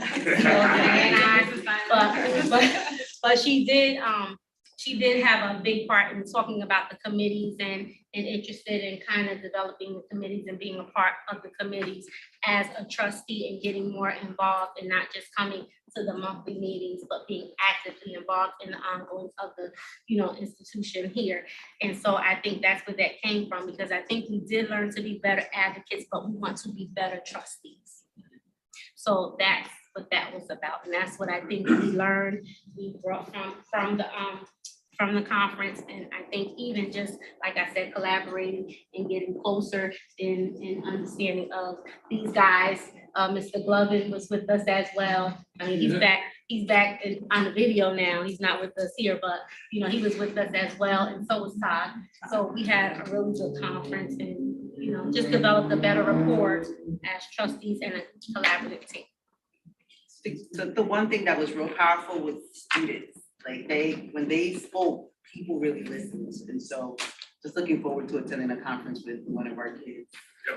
but she did have a big part in talking about the committees and interested in kind of developing the committees and being a part of the committees as a trustee and getting more involved and not just coming to the monthly meetings, but being actively involved in the ongoings of the, institution here. And so I think that's where that came from, because I think we did learn to be better advocates, but we want to be better trustees. So that's what that was about. And that's what I think we learned, we brought from the conference. And I think even just, like I said, collaborating and getting closer in understanding of these guys. Mr. Glovin was with us as well. He's back on the video now. He's not with us here, but he was with us as well, and so was Todd. So we had a really good conference, and just developed a better rapport as trustees and a collaborative team. The one thing that was real powerful was students. Like when they spoke, people really listened. And so just looking forward to attending a conference with one of our kids.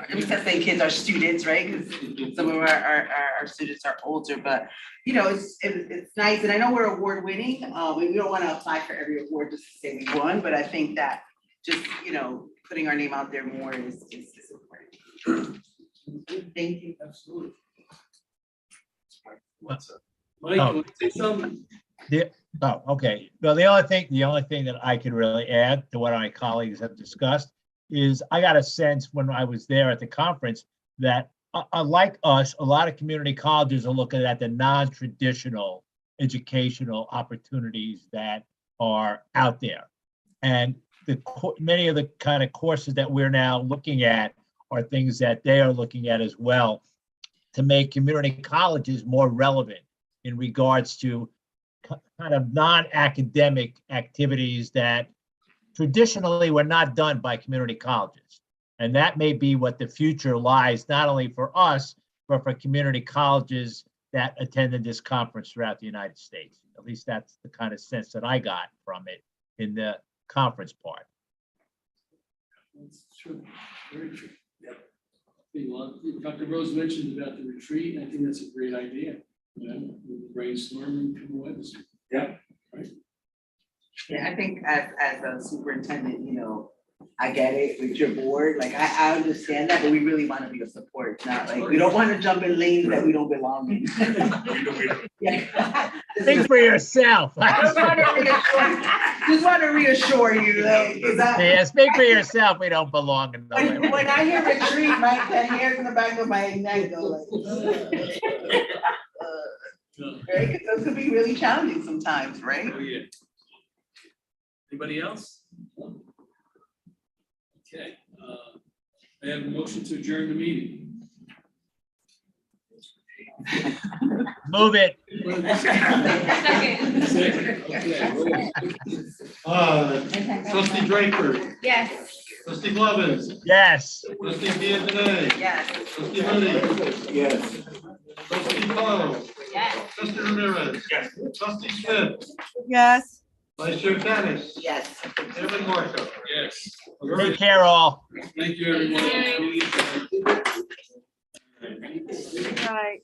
I'm just saying kids are students, right? Because some of our students are older, but it's nice. And I know we're award winning. And we don't want to apply for every award just to say we won, but I think that just, putting our name out there more is important. Thank you. Absolutely. What's up? Mike, you want to say something? Okay. Well, the only thing that I could really add to what my colleagues have discussed is I got a sense when I was there at the conference that like us, a lot of community colleges are looking at the non-traditional educational opportunities that are out there. And many of the kind of courses that we're now looking at are things that they are looking at as well to make community colleges more relevant in regards to kind of non-academic activities that traditionally were not done by community colleges. And that may be what the future lies, not only for us, but for community colleges that attended this conference throughout the United States. At least that's the kind of sense that I got from it in the conference part. That's true, very true. Well, Dr. Rose mentioned about the retreat. I think that's a great idea. We'll brainstorm and come away with something. Yeah. Right. Yeah, I think as a superintendent, I get it with your board. Like I understand that, but we really want to be a support. Not like we don't want to jump in lanes that we don't belong in. Yeah. Think for yourself. Just want to reassure you. Yeah, speak for yourself. We don't belong in the way. When I hear retreat, the hairs in the back of my neck go like. Right, because those could be really challenging sometimes, right? Oh, yeah. Anybody else? Okay, I have a motion to adjourn the meeting. Move it. Second. Okay, roll. Trustee Draper, Yes. Trustee Blevins, Yes. trustee Giovanni, Yes. trustee Moody, Yes. trustee Carlo, Yes. trustee Ramirez. Yes. Trustee Smith, Yes. Vice Chair Dennis, Yes. Chairman Marco. Yes. Take care, all. Thank you, everyone. Right.